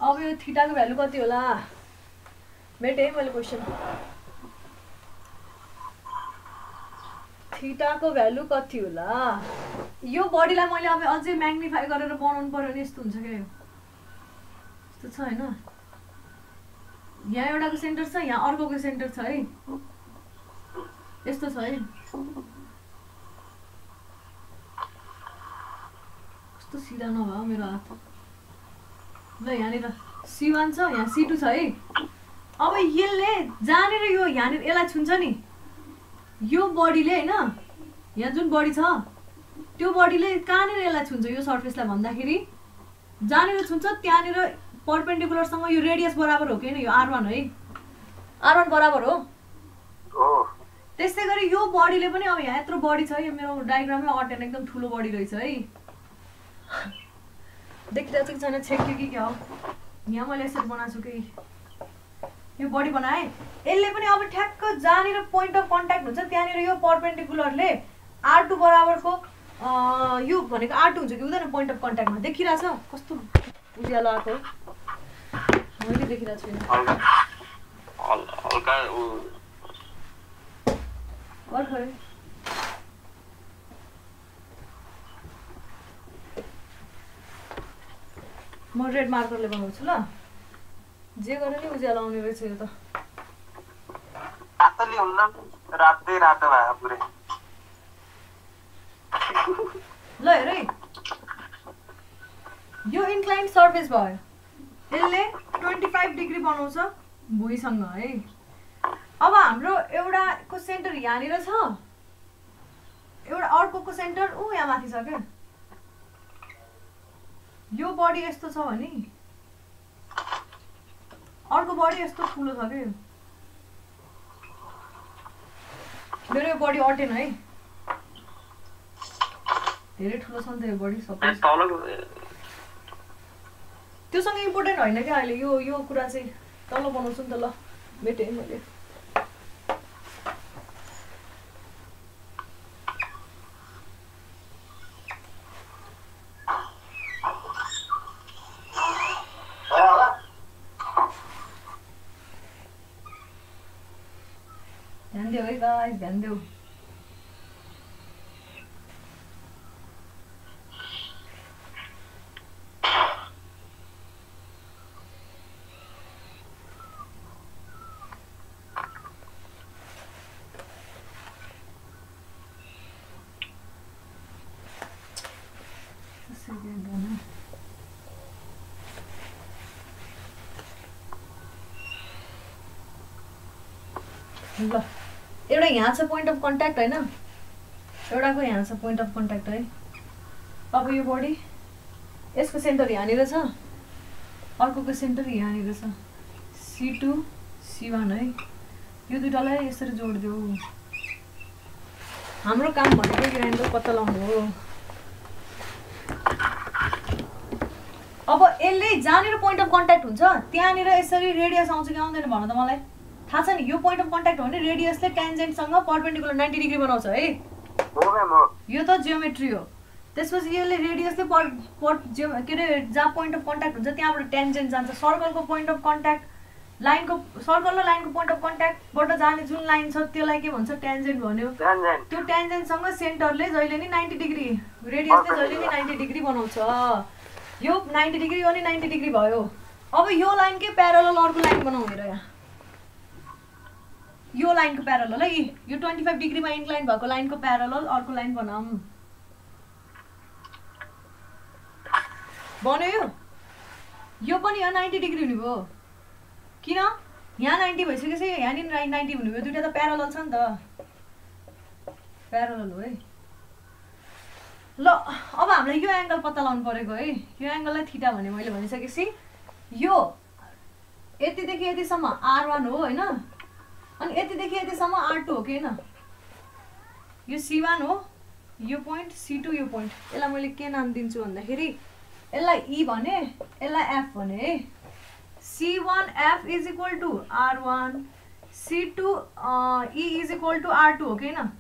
अब यो थीटाको भ्यालु कति होला मेटे है मैले क्वेसन। थीटाको भ्यालु कति होला? यो बडीलाई मैले अब अझै म्याग्निफाई गरेर बनाउनु पर्यो भने यस्तो हुन्छ क्या। यो यस्तो छ होइन, यहाँ एउटाको सेन्टर छ, यहाँ अर्कोको सेन्टर छ है, यस्तो छ है। कस्तो सिधा नभयो मेरो हात। ल यहाँनिर C1 छ, यहाँ C2 छ है। अब यसले जहाँनिर यो यहाँनिर यसलाई छुन्छ नि, यो बडीले हैन यहाँ जुन बडी छ त्यो बडीले कहाँनिर यसलाई छुन्छ यो सर्फेसलाई भन्दाखेरि जहाँनिर छुन्छ त्यहाँनिर परपेन्डिकुलरसँग यो रेडियस बराबर हो कि हैन यो r1 है r1 बराबर हो त्यस्तै गरी यो बडीले पनि अब यहाँ यत्रो बडी छ यो मेरो डायग्राममै अटेन एकदम ठुलो बडी रहेछ है देखिरहेको छ कि छैन छेक्यो कि क्या हो यहाँ मैले यसरी बनाएको छु कि यो बडी बनाएँ यसले पनि अब ठ्याक्क जहाँनिर पोइन्ट अफ कन्ट्याक्ट हुन्छ त्यहाँनिर यो परपेन्डिकुलरले r2 बराबरको यो भनेको r2 हुन्छ कि हुँदैन पोइन्ट अफ कन्ट्याक्टमा देखिरहेछ कस्तो उज्यालो आएको मैले देखिरहेको छुइनँ भर्खरै म रेड मार्करले बनाउँछु ल जे गरे नि उज्यालो आउने रहेछ यो त असली हुन्न रातै रातो भयो पुरै ल हेर है यो इन्क्लाइन सर्फेस भयो यसले 25 डिग्री बनाउँछ भुइँसँग है अब हाम्रो एउटाको सेन्टर यहाँनिर छ एउटा अर्कोको सेन्टर ऊ यहाँ माथि छ क्या यो बडी यस्तो छ भने अर्को बडी यस्तो ठुलो छ क्या मेरो यो बडी अटेन है धेरै ठुलो छ नि त यो बडी सबै त्योसँग इम्पोर्टेन्ट होइन क्या अहिले यो कुरा चाहिँ तल बनाउँछु नि त ल भेटेँ मैले ध्यान देऊ है गाइस ध्यान देऊ ल एउटा यहाँ छ पोइन्ट अफ कन्ट्याक्ट हैन एउटाको यहाँ छ पोइन्ट अफ कन्ट्याक्ट है अब यो बडी यसको सेन्टर यहाँनिर छ अर्कोको सेन्टर यहाँनिर छ C2 C1 है यो दुईटालाई यसरी जोडिदेऊ हाम्रो काम भनेको यो एंगल पत्ता लगाउनु हो अब यसले जहाँनिर पोइन्ट अफ कन्ट्याक्ट हुन्छ त्यहाँनिर यसरी रेडियस आउँछ कि आउँदैन भन त मलाई थाहा छ नि यो पोइन्ट अफ कन्ट्याक्ट हो भने रेडियसले टेन्जेन्टसँग परपेन्डिकुलर 90 डिग्री बनाउँछ है यो त जियोमेट्री हो त्यसपछि यसले रेडियसले के अरे जहाँ पोइन्ट अफ कन्ट्याक्ट हुन्छ त्यहाँबाट टेन्जेन्ट जान्छ सर्कलको पोइन्ट अफ कन्ट्याक्ट लाइनको सर्कल र लाइनको पोइन्ट अफ कन्ट्याक्टबाट जाने जुन लाइन छ त्यसलाई के भन्छ टेन्जेन्ट भन्यो त्यो टेन्जेन्टसँग सेन्टरले जहिले नि 90 डिग्री रेडियसले जहिले नि 90 डिग्री बनाउँछ यो 90 डिग्री हो नि 90 डिग्री भयो अब यो लाइनकै प्यारलल अर्को लाइन बनाऊ हेर यहाँ यो लाइनको प्यारलल है यो 25 डिग्रीमा इन्क्लाइन भएको लाइनको प्यारलल अर्को लाइन बनाऊ बन्यो यो पनि यहाँ 90 डिग्री हुने भयो किन यहाँ 90 भइसकेपछि यहाँनिर 90 हुने भयो दुईटा त प्यारलल छ नि त प्यारलल हो है ल अब हामीलाई यो एंगल पत्ता लगाउनु परेको है यो एंगललाई थीटा भने मैले भनिसकेपछि यो यतिदेखि यतिसम्म r1 हो हैन अनि यतिदेखि यतिसम्म r2 हो कि हैन यो C1 हो यो पोइन्ट C2 यो पोइन्ट यसलाई मैले के नाम दिन्छु भन्दाखेरि यसलाई E भने यसलाई F भने है C1F is equal to R1 C2 E is equal to R2 हो कि हैन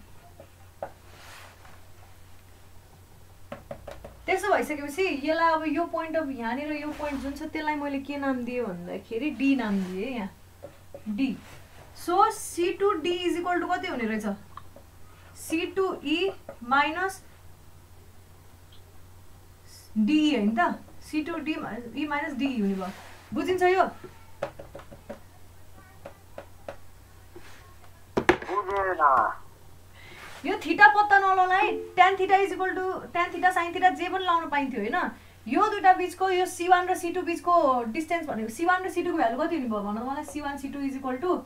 त्यसो भइसकेपछि यसलाई अब यो पोइन्ट अफ यहाँनिर यो पोइन्ट जुन छ त्यसलाई मैले के नाम दिएँ भन्दाखेरि D नाम दिएँ यहाँ D so C2D is equal to कति हुने रहेछ C2E माइनस DE हैन त C2D E माइनस DE हुने भयो बुझिन्छ यो यो थीटा पत्ता नलाउनलाई tan theta is equal to tan theta sin theta जे पनि लाउन पाइन्थ्यो हैन यो दुईटा बीचको यो C1 र C2 बीचको डिस्टेन्स भनेको C1 र C2 को भ्यालु कति हुने भयो भन्नु मलाई C1 C2 is equal to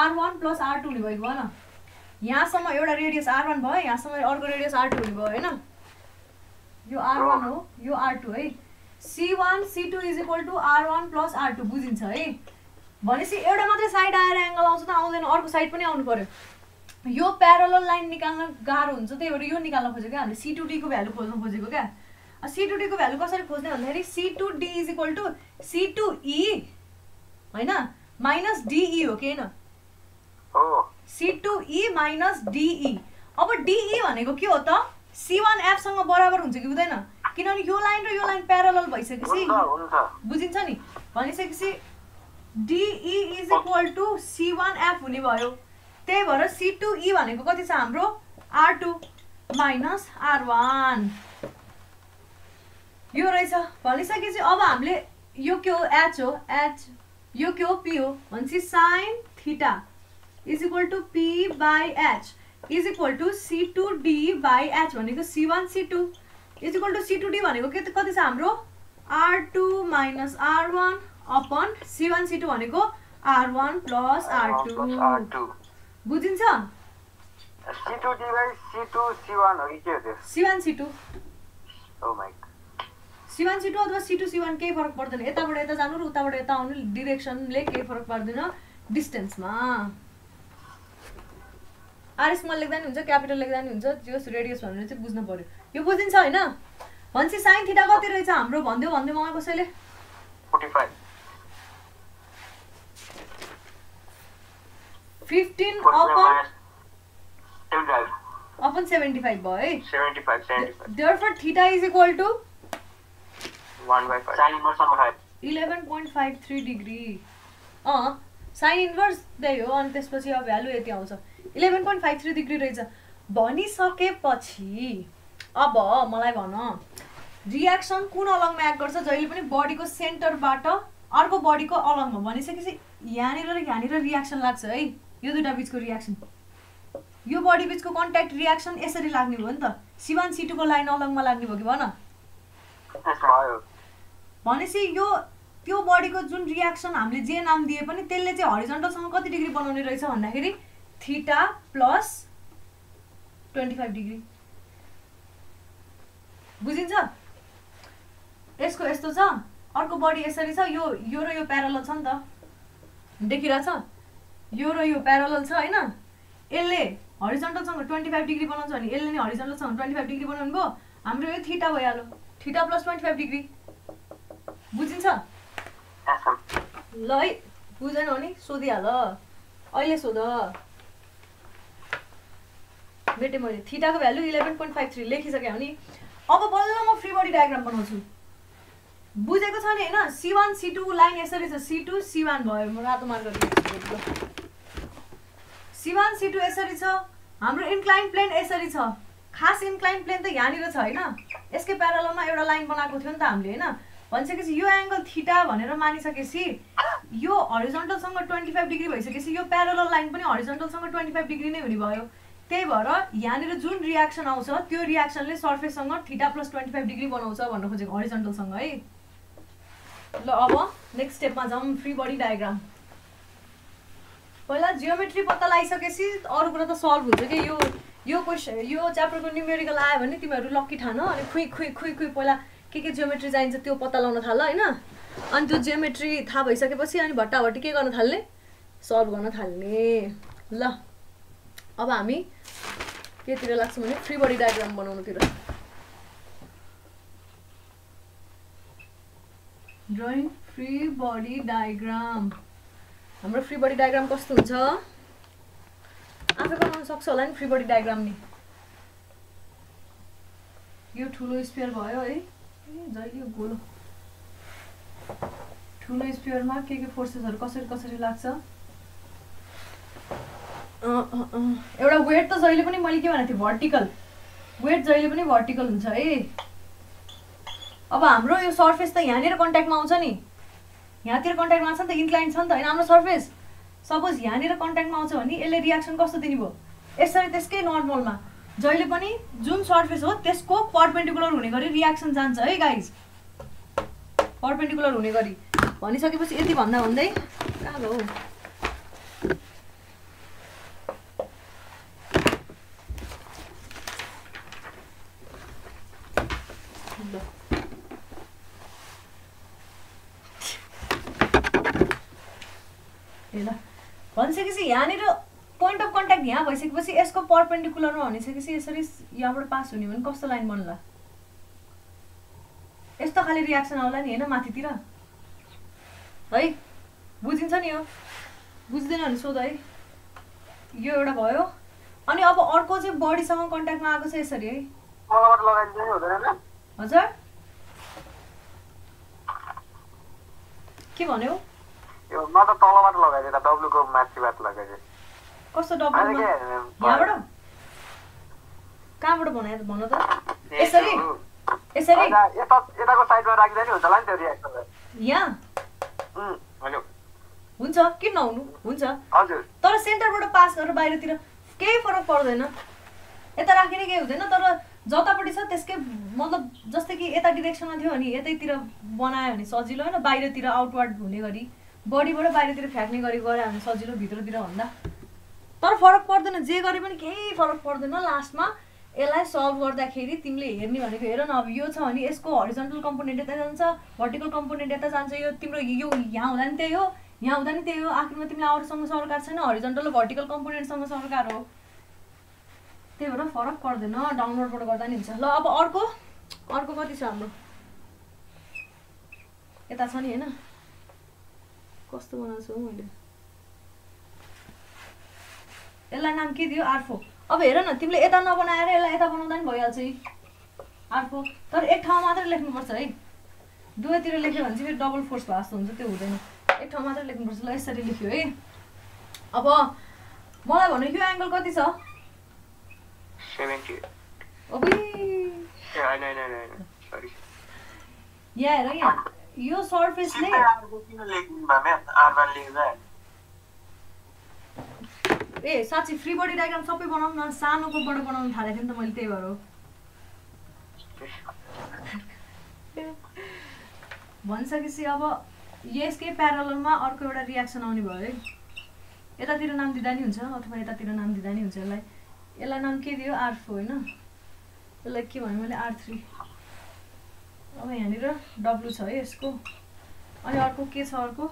R1 plus R2 हुने भयो भन यहाँसम्म एउटा रेडियस r1 भयो, यहाँसम्म अर्को रेडियस r2 हुने भयो हैन। यो r1 हो, यो r2 है। c1 c2 is equal to r1 plus r2 बुझिन्छ है। भनेपछि एउटा मात्रै साइड आएर एंगल आउँछ त आउँदैन, अर्को साइड पनि आउनु पर्यो। यो प्यारलल लाइन निकाल्न गाह्रो हुन्छ, त्यही भएर यो निकाल्न खोजेको क्या हामीले। c2d को भ्यालु खोज्न खोजेको क्या। c2d को भ्यालु कसरी खोज्ने भन्दाखेरि c2d is equal to c2e हैन माइनस de हो कि हैन? हो, c2e माइनस de। अब de भनेको के हो त? c1f सँग बराबर हुन्छ कि हुँदैन? किनभने यो लाइन र यो लाइन प्यारलल भइसकेपछि बुझिन्छ नि। भनिसकेपछि de is equal to c1f हुने भयो। त्यही भएर c2e भनेको कति छ हाम्रो? r2 माइनस r1 यो रहेछ। भनिसकेपछि अब हामीले यो के हो? h हो, h यो के हो? p हो। भनेपछि sin theta is equal to p by h is equal to c2d by h भनेको c1 c2 is equal to c2d भनेको के कति छ हाम्रो? r2 minus r1 upon c1 c2 भनेको r1 प्लस r2 बुझिन्छ? c2d बाई c2 c1 हो कि के हो त्यो? c1 c2 oh my c1 c2 अथवा c2 c1 केही फरक पर्दैन। यताबाट यता जानु र उताबाट यता आउनु डिरेक्सनले केही फरक पर्दैन डिस्टेन्समा। आर स्मल लेख्दा नि हुन्छ, क्यापिटल लेख्दा नि हुन्छ, जस रेडियस भनेर चाहिँ बुझ्नु पर्यो। यो बुझिन्छ हैन? भनेपछि sin थीटा कति रहेछ हाम्रो? भन्दियो मलाई कसैले? 45 15 अपन 75 भयो है। 75 therefore theta is equal to 1/5 sin inverse 11.53 degree. Sine inverse त्यही हो। अनि त्यसपछि अब भ्यालु यति आउँछ 11.53 डिग्री रहेछ। भनिसकेपछि अब मलाई भन रियाक्सन कुन अलङमा एक्ट गर्छ? जहिले पनि बडीको सेन्टरबाट अर्को बडीको अलङमा। भनिसकेपछि यहाँनिर र यहाँनिर रियाक्सन लाग्छ है। यो दुईटा बीचको रियाक्सन, यो बडी बीचको कन्ट्याक्ट रियाक्सन यसरी लाग्ने भयो नि त। c1 c2 को लाइन अलङमा लाग्ने भयो कि भन? भनेपछि यो त्यो बडीको जुन रियाक्सन हामीले जे नाम दिए पनि त्यसले चाहिँ हरिजन्टलसँग कति डिग्री बनाउने रहेछ भन्दाखेरि थीटा प्लस 25 डिग्री। बुझिन्छ? यसको यस्तो छ, अर्को बडी यसरी छ, यो र यो प्यारलल छ नि त, देखिरहेछ? यो र यो प्यारलल छ हैन? यसले हरिजन्टलसँग 25 डिग्री बनाउँछ भने यसले नि हरिजन्टलसँग 25 डिग्री बनाउनु भयो। हाम्रो यो थीटा भइहाल्यो, थीटा प्लस 25 डिग्री। बुझिन्छ? ल है, बुझेन भने सोधिहाल, अहिले सोध। भेटेँ मैले थीटाको भ्यालु 11.53 लेखिसकेँ भने अब बल्ल म फ्री बडी डायग्राम बनाउँछु। बुझेको छ नि हैन? c1 c2 लाइन यसरी छ, c2 c1 भयो। म रातो मार्कर लेख्छु। c1 c2 यसरी छ, हाम्रो इन्क्लाइन प्लेन यसरी छ। खास इन्क्लाइन प्लेन त यहाँनिर छ हैन? यसकै प्यारललमा एउटा लाइन बनाएको थियो नि त हामीले हैन? भनिसकेपछि यो एंगल थीटा भनेर मानिसकेपछि यो हरिजन्टलसँग 25 डिग्री भइसकेपछि यो प्यारलल लाइन पनि हरिजन्टलसँग 25 डिग्री नै हुने भयो। त्यही भएर यहाँनिर जुन रियाक्सन आउँछ त्यो रियाक्सनले सर्फेससँग थीटा प्लस 25 डिग्री बनाउँछ भन्न खोजेको हरिजन्टलसँग है। ल अब नेक्स्ट स्टेपमा जाउँ, फ्री बडी डायग्राम। पहिला जियोमेट्री पत्ता लगाइसकेपछि अरू कुरा त सल्भ हुन्छ कि। यो क्वेसन यो च्याप्टरको न्युमेरिकल आयो भने तिमीहरू लक्की ठान। अनि खुइ पहिला के जियोमेट्री चाहिन्छ त्यो पत्ता लगाउन थाल हैन? अनि त्यो जियोमेट्री थाहा भइसकेपछि अनि भट्टाभट्टी के गर्न थाल्ने? सल्भ गर्न थाल्ने। ल अब हामी केतिर लाग्छौँ भने फ्री बडी डायग्राम बनाउनुतिर। Drawing free body diagram. हाम्रो फ्री बडी डायग्राम कस्तो हुन्छ? आफै बनाउन सक्छ होला नि फ्री बडी डायग्राम नि। यो ठुलो स्फियर भयो है, जहिले यो गोलो। ठुलो स्फियरमा के फोर्सेसहरु कसरी लाग्छ? एउटा वेट त जहिले पनि मैले के भनेको थिएँ? भर्टिकल वेट जहिले पनि भर्टिकल हुन्छ है। अब हाम्रो यो सर्फेस त यहाँनिर कन्ट्याक्टमा आउँछ नि, यहाँतिर कन्ट्याक्टमा आउँछ नि त, इन्क्लाइन छ नि त हैन हाम्रो सर्फेस। सपोज यहाँनिर कन्ट्याक्टमा आउँछ भने यसले रियाक्सन कस्तो दिने भयो? यसरी त्यसकै नर्मलमा जहिले पनि जुन सर्फेस हो त्यसको परपेन्डिकुलर हुने गरी रियाक्सन जान्छ है गाइज। परपेन्डिकुलर हुने गरी भनिसकेपछि यति भन्दा कहाँ गयो? ल ल भनिसकेपछि यहाँनिर पोइन्ट अफ कन्ट्याक्ट यहाँ भइसकेपछि यसको परपेन्डिकुलरमा भनिसकेपछि यसरी यहाँबाट पास हुने भने कस्तो लाइन बन्ला यस्तो खाली रियाक्सन आउला नि हैन माथितिर है बुझिन्छ नि यो बुझ्दैन भने सोध है यो एउटा भयो अनि अब अर्को चाहिँ बडीसँग कन्ट्याक्टमा आएको छ यसरी है तलबाट लगाइदिनु हुँदैन हजुर के भन्यौ यो म त तलबाट लगाइदिए त डब्लु को माथिबाट लगाइदिए कस्तो डब्लु यहाँबाट कहाँबाट बनाए भन त यसरी यसरी यताको साइडमा राख्दा नि हुन्छ होला नि त्यो रियाक्सन यहाँ हैन हुन्छ किन नहुनु हुन्छ हजुर तर सेन्टरबाट पास गरेर बाहिरतिर केही फरक पर्दैन यता राखिने केही हुँदैन तर जतापट्टि छ त्यसकै मतलब जस्तै कि यता डिरेक्सनमा थियो भने यतैतिर बनायो भने सजिलो हैन बाहिरतिर आउटवर्ड हुने गरी बडीबाट बाहिरतिर फ्याक्ने गरी गरे भने सजिलो भित्रतिर भन्दा तर फरक पर्दैन जे गरे पनि केही फरक पर्दैन लास्टमा यसलाई सल्भ गर्दाखेरि तिमीले हेर्ने भनेको हेर न अब यो छ भने यसको हरिजन्टल कम्पोनेन्ट यता जान्छ भर्टिकल कम्पोनेन्ट यता जान्छ यो तिम्रो यो यहाँ हुँदा नि त्यही हो यहाँ हुँदा नि त्यही हो आखिरमा तिमीले आउटसँग सरकार छैन हरिजन्टल र भर्टिकल कम्पोनेन्टसँग सरकार हो त्यही भएर फरक पर्दैन डाउनलोडबाट गर्दा नि हुन्छ ल अब अर्को कति छ हाम्रो यता छ नि हैन कस्तो बनाउँछु हौ मैले यसलाई नाम के दियो R4 अब हेर न तिमीले यता नबनाएर यसलाई यता बनाउँदा नि भइहाल्छ R4 तर एक ठाउँमा मात्र लेख्नुपर्छ है दुवैतिर लेख्यो भने चाहिँ फेरि डबल फोर्स भए जस्तो हुन्छ त्यो हुँदैन एक ठाउँ मात्र लेख्नुपर्छ ल यसरी लेख्यो है अब मलाई भन्नु यो एंगल कति छ 70 ओबी सरी यहाँ हेर यहाँ यो सर्फेसले किन लेख्दिनु भए R1 लेख्दा ए साच्चै फ्री बडी डायग्राम सबै बनाउन न सानोकोबाट बनाउन थालेको थिएँ नि त मैले त्यही भएर भनिसकेपछि अब यसकै प्यारललमा अर्को एउटा रियाक्सन आउने भयो है यतातिर नाम दिँदा नि हुन्छ अथवा यतातिर नाम दिँदा नि हुन्छ यसलाई नाम के दियो R4 हैन यसलाई के भन्यो मैले R3 अब यहाँनिर W छ है यसको अनि अर्को के छ अर्को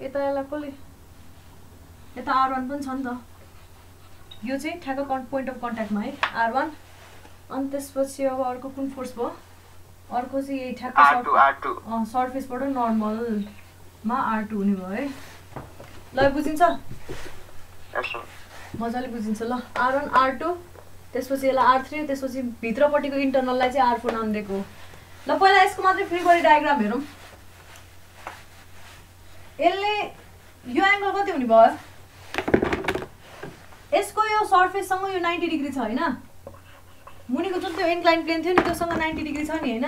यता यसलाई कसले यता R1 पनि छ नि त यो चाहिँ ठ्याक्क पोइन्ट अफ कन्ट्याक्टमा है R1 अनि त्यसपछि अब अर्को कुन फोर्स भयो अर्को चाहिँ यही ठ्याक्क सर्फेसबाट नर्मलमा R2 हुने भयो है ल बुझिन्छ मजाले बुझिन्छ ल R1 R2 त्यसपछि यसलाई R3 त्यसपछि भित्रपट्टिको इन्टरनललाई चाहिँ R4 नाम दिएको ल पहिला यसको मात्रै फ्री बडी डायग्राम हेरौँ यसले यो एंगल कति हुने भयो यसको यो सर्फेससँग यो 90 डिग्री छ हैन मुनिको जुन त्यो इन्क्लाइन प्लेन थियो नि त्योसँग 90 डिग्री छ नि हैन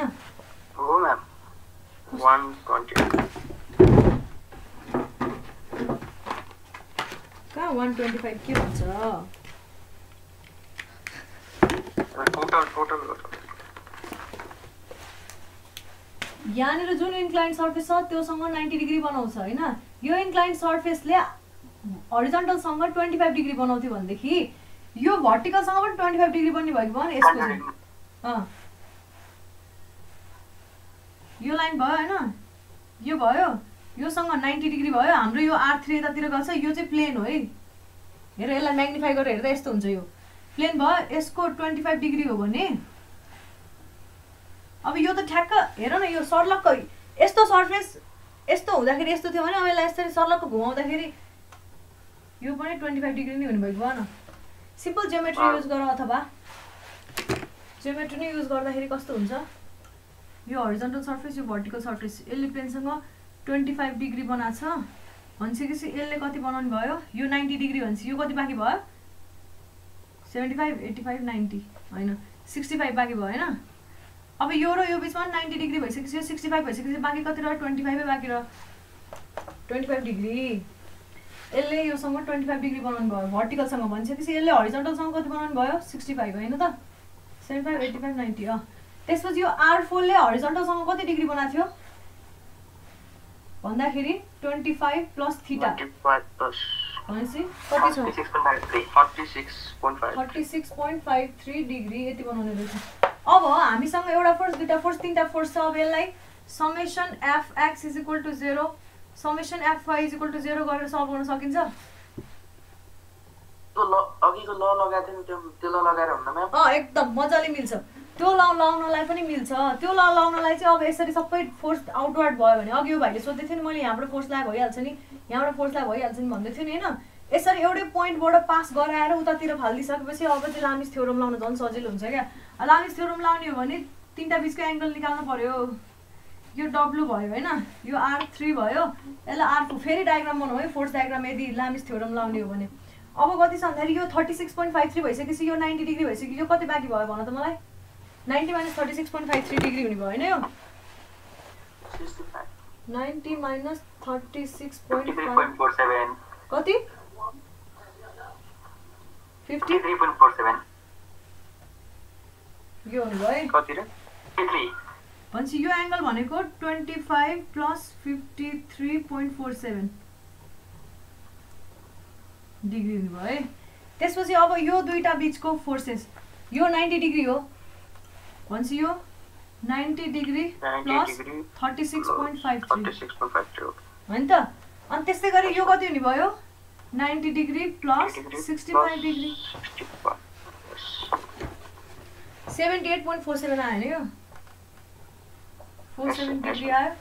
हो म्याम 120 कहाँ 125 के भन्छ टोटल यहाँनिर जुन इन्क्लाइन सर्फेस छ त्योसँग 90 डिग्री बनाउँछ हैन यो इन्क्लाइन सर्फेसले हरिजन्टलसँग 25 डिग्री बनाउँथ्यो भनेदेखि यो भर्टिकलसँग पनि 25 डिग्री बन्ने भएको भयो नि यसको चाहिँ यो लाइन भयो हैन यो भयो योसँग 90 डिग्री भयो हाम्रो यो R3 यतातिर गछ यो चाहिँ प्लेन हो है हेर यसलाई म्याग्निफाई गरेर हेर्दा यस्तो हुन्छ यो प्लेन भयो यसको 25 डिग्री हो भने अब यो त ठ्याक्क हेर न यो सर्लक्क यस्तो सर्फेस यस्तो हुँदाखेरि यस्तो थियो भने अब यसलाई यसरी सर्लक्क घुमाउँदाखेरि यो पनि 25 डिग्री नै हुने भएको भएन सिम्पल जियोमेट्री युज गर अथवा जियोमेट्री नै युज गर्दाखेरि कस्तो हुन्छ यो हरिजन्टल सर्फेस यो भर्टिकल सर्फेस यसले प्लेनसँग 25 डिग्री बनाछ भनिसकेपछि यसले कति बनाउनु भयो यो 90 डिग्री भन्छ यो कति बाँकी भयो 75 85 90 हैन 65 बाँकी भयो हैन अब यो र यो बीचमा 90 डिग्री भइसकेपछि यो 65 भइसकेपछि बाँकी कति रह्यो 25 बाँकी रह्यो 25 डिग्री यसले योसँग 25 डिग्री बनाउनु भयो भर्टिकलसँग भनिसकेपछि यसले हरिजन्टलसँग कति बनाउनु भयो 65 हैन त 75 85 90 त्यसपछि यो R4 ले हरिजन्टलसँग कति डिग्री बनाएको थियो भन्दाखेरि 25 प्लस थीटा 25 प्लस भनेपछि कति छ 36.53 36.53 डिग्री यति बनाउने रहेछ अब हामीसँग एउटा फोर्स दुईटा फोर्स तीनटा फोर्स छ अब यसलाई summation fx is equal to 0 summation fy is equal to 0 गरेर सल्भ गर्न सकिन्छ अघिको ल लगाएको थियो नि त्यो ल लगाएर हुन्न म्याम एकदम मजाले मिल्छ त्यो ल लाउनलाई पनि मिल्छ त्यो ल लाउनलाई चाहिँ अब यसरी सबै फोर्स आउटवर्ड भयो भने अघि यो भाइले सोध्दै थियो नि मैले यहाँबाट फोर्स लाए भइहाल्छ नि यहाँबाट फोर्स लाए भइहाल्छ नि भन्दै थियो नि हैन यसरी एउटै पोइन्टबाट पास गराएर उतातिर फाल्दिसकेपछि अब चाहिँ लामिस थ्योरम लाउन झन् सजिलो हुन्छ क्या लामिस थ्योरम लाउने हो भने तीनटा बीचको एंगल निकाल्नु पर्यो यो W भयो हैन यो R3 भयो यसलाई R4 फेरि डायग्राम बनाऊ है फोर्स डायग्राम यदि लामिस थ्योरम लाउने हो भने अब कति छ भन्दाखेरि यो 36.53 भइसकेपछि यो 90 डिग्री भइसक्यो यो कति बाँकी भयो भन त मलाई 90 - 36.53 डिग्री हुने भयो हैन यो 90 - 36.47 कति 53.47 यो हुने भयो कति र 53 भनेपछि यो एंगल भनेको 25 + 53.47 डिग्री हुने भयो है त्यसपछि अब यो दुईटा बीचको फोर्सेस यो 90 डिग्री हो भनेपछि यो 90 डिग्री प्लस 36.53 हैन त अनि त्यस्तै गरी यो कति हुने भयो 90 डिग्री प्लस 65 डिग्री 78.47 आयो नि यो 47 डिग्री आयो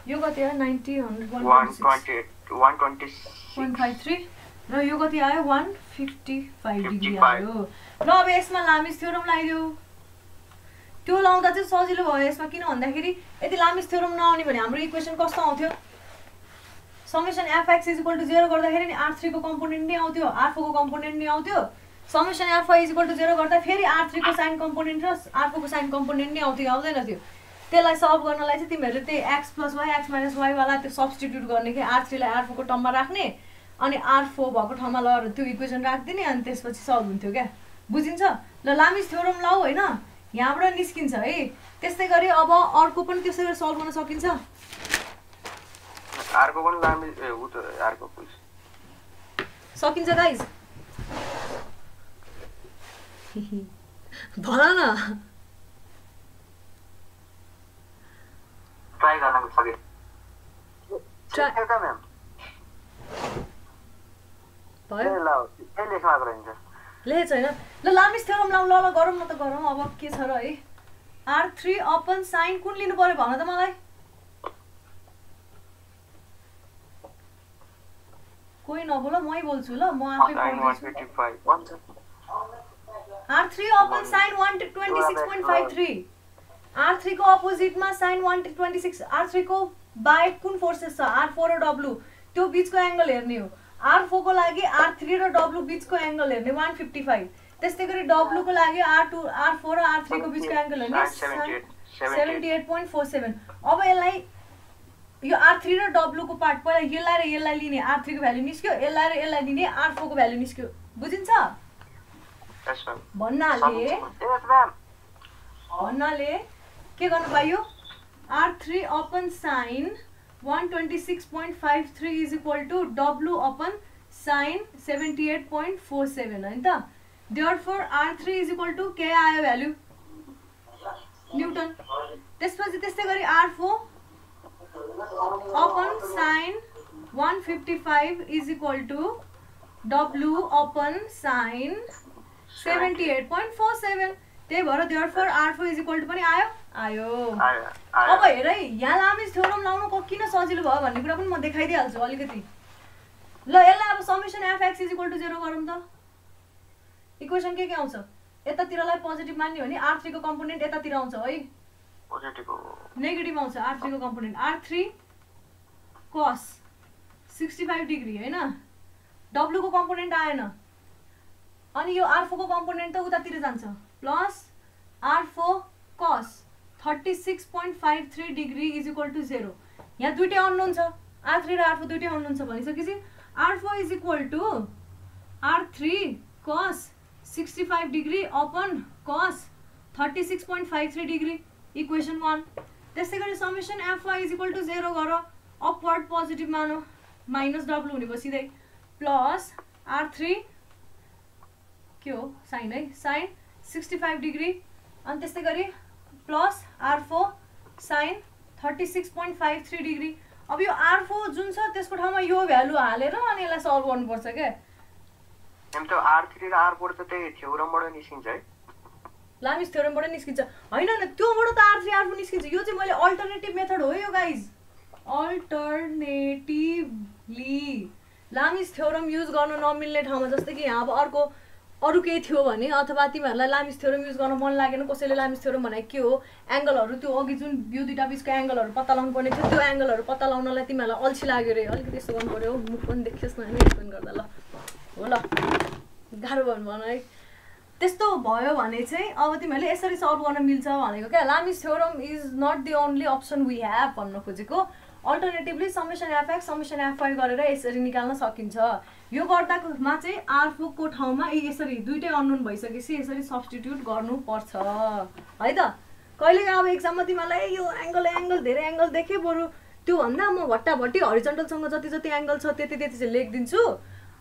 यो कति आयो 90 126.53 र यो कति आयो 155 डिग्री आयो ल अब यसमा लामिस थ्योरम लगाइदियो त्यो लाउँदा चाहिँ सजिलो भयो यसमा किन भन्दाखेरि यदि लामिस थ्योरम नआउने भने हाम्रो इक्वेसन कस्तो आउँथ्यो समेसन fx = 0 गर्दाखेरि नि r3 को कम्पोनेन्ट नै आउँथ्यो r4 को कम्पोनेन्ट नै आउँथ्यो समेसन fy = 0 गर्दा फेरि r3 को साइन कम्पोनेन्ट र r4 को साइन कम्पोनेन्ट नै आउँथ्यो आउँदैन थियो त्यसलाई सल्भ गर्नलाई चाहिँ तिमीहरुले त्यही x + y x - y वाला त्यो सब्स्टिट्युट गर्ने के r3 लाई r4 को टर्ममा राख्ने अनि r4 भएको ठाउँमा लगेर त्यो इक्वेसन राख्दिने अनि त्यसपछि सल्भ हुन्थ्यो क्या बुझिन्छ ल लामिस थ्योरम लाऊ हैन यहाँबाट निस्किन्छ है त्यस्तै गरी अब अर्को पनि त्यसै गरी सल्भ गर्न सकिन्छ अर्को पनि लामिस उ त अर्को पनि सकिन्छ गाइस भन न ट्राई गर्न सके ट्राई का म्याम भयो ल के लेख्न लाग्छ ले छैन ल लामिस थ्योरम लाऊ ल गरौँ न त गरौँ अब के छ र है r3 अपन साइन कुन लिनु पर्यो भन त मलाई कोही नबोल मै बोल्छु ल म आफै बोल्छु r3 अपन साइन 126.53 r3 को अपोजिटमा साइन 126 r3 को बाहेक कुन फोर्सेस छ r4 र w त्यो बीचको एंगल हेर्ने हो r4 को लागि r3 र w बीचको एंगल हेर्ने 155 त्यस्तै गरी w को लागि r2 r4 र r3 को बीचको एंगल हेर्ने 78.47 अब यसलाई यो r3 र w को पार्ट पहिला यसलाई लिने r3 को भ्यालु निस्क्यो यसलाई लिने r4 को भ्यालु निस्क्यो बुझिन्छ भन्नाले के गर्नु पाइयो r3 upon sine 126.53 is equal to w upon sin 78.47 हैन त therefore r3 is equal to के आयो भ्यालु न्यूटन त्यसपछि त्यस्तै गरी r4 upon sin 155 is equal to w upon sin 78.47 त्यही भएर therefore r4 is equal to पनि आयो अब हेर है यहाँ लामिस थ्योरम लाउनु किन सजिलो भयो भन्ने कुरा पनि म देखाइदिहाल्छु अलिकति ल यसलाई अब समेसन fx = 0 गरौँ त इक्वेसन के आउँछ यतातिरलाई पोजिटिभ मान्ने हो भने r3 को कम्पोनेन्ट यतातिर आउँछ है पोजिटिभ हो नेगेटिभ आउँछ r3 को कम्पोनेन्ट r3 cos 65 डिग्री हैन w को कम्पोनेन्ट आएन अनि यो r4 को कम्पोनेन्ट त उतातिर जान्छ plus r4 cos 36.53 degree is equal to 0 यहाँ दुईटै अननोन छ r3 र r4 दुईटै अननोन छ भनिसकेपछि r4 is equal to r3 cos 65 degree upon cos 36.53 degree equation 1 त्यसै गरी summation fy is equal to 0 गर अपवर्ड पोजिटिभ मानो माइनस w हुने भयो सिधै प्लस r3 के हो साइन है साइन 65 डिग्री अनि त्यस्तै गरी प्लस R4 sin 36.53 डिग्री। अब यो R4 जुन छ त्यसको ठाउँमा यो भ्यालु हालेर अनि यसलाई सल्भ गर्नुपर्छ के। एम त R3 र R4 त त्यही थ्योरमबाट निस्किन्छ है, लामिस थ्योरमबाट निस्किन्छ हैन न, त्योबाट त R3 R4 निस्किन्छ। यो चाहिँ मैले अल्टरनेटिभ मेथड हो यो गाइज, अल्टरनेटिभली लामिस थ्योरम युज गर्न नमिल्ने ठाउँमा, जस्तै कि यहाँ अब अरू केही थियो भने अथवा तिमीहरूलाई लामिस थ्योरम युज गर्न मन लागेन, कसैले लामिस थ्योरम भनेको के हो, एङ्गलहरू त्यो अघि जुन यो दुईटा बिचको एङ्गलहरू पत्ता लगाउनु पर्ने थियो, त्यो एङ्गलहरू पत्ता लगाउनलाई तिमीहरूलाई अल्छी लाग्यो रे, अलिकति यस्तो गर्नु पर्यो, मुख पनि देखियोस् न होइन एक्सप्लेन गर्दा। ल हो ल गाह्रो भन्नु भन है, त्यस्तो भयो भने चाहिँ अब तिमीहरूले यसरी सल्भ गर्न मिल्छ भनेको क्या। Lami's theorem is not the only option we have भन्न खोजेको। Alternatively summation F x summation F y गरेर यसरी निकाल्न सकिन्छ। यो गर्दामा चाहिँ R4 को ठाउँमा यसरी दुईटै अननोन भइसकेपछि यसरी सब्स्टिट्युट गर्नुपर्छ है त। कहिले अब एक्जाममा तिमीलाई यो एङ्गल धेरै एङ्गल देखेँ, बरु त्योभन्दा म भट्टाभट्टी हरिजन्टलसँग जति जति एङ्गल छ त्यति चाहिँ लेखिदिन्छु,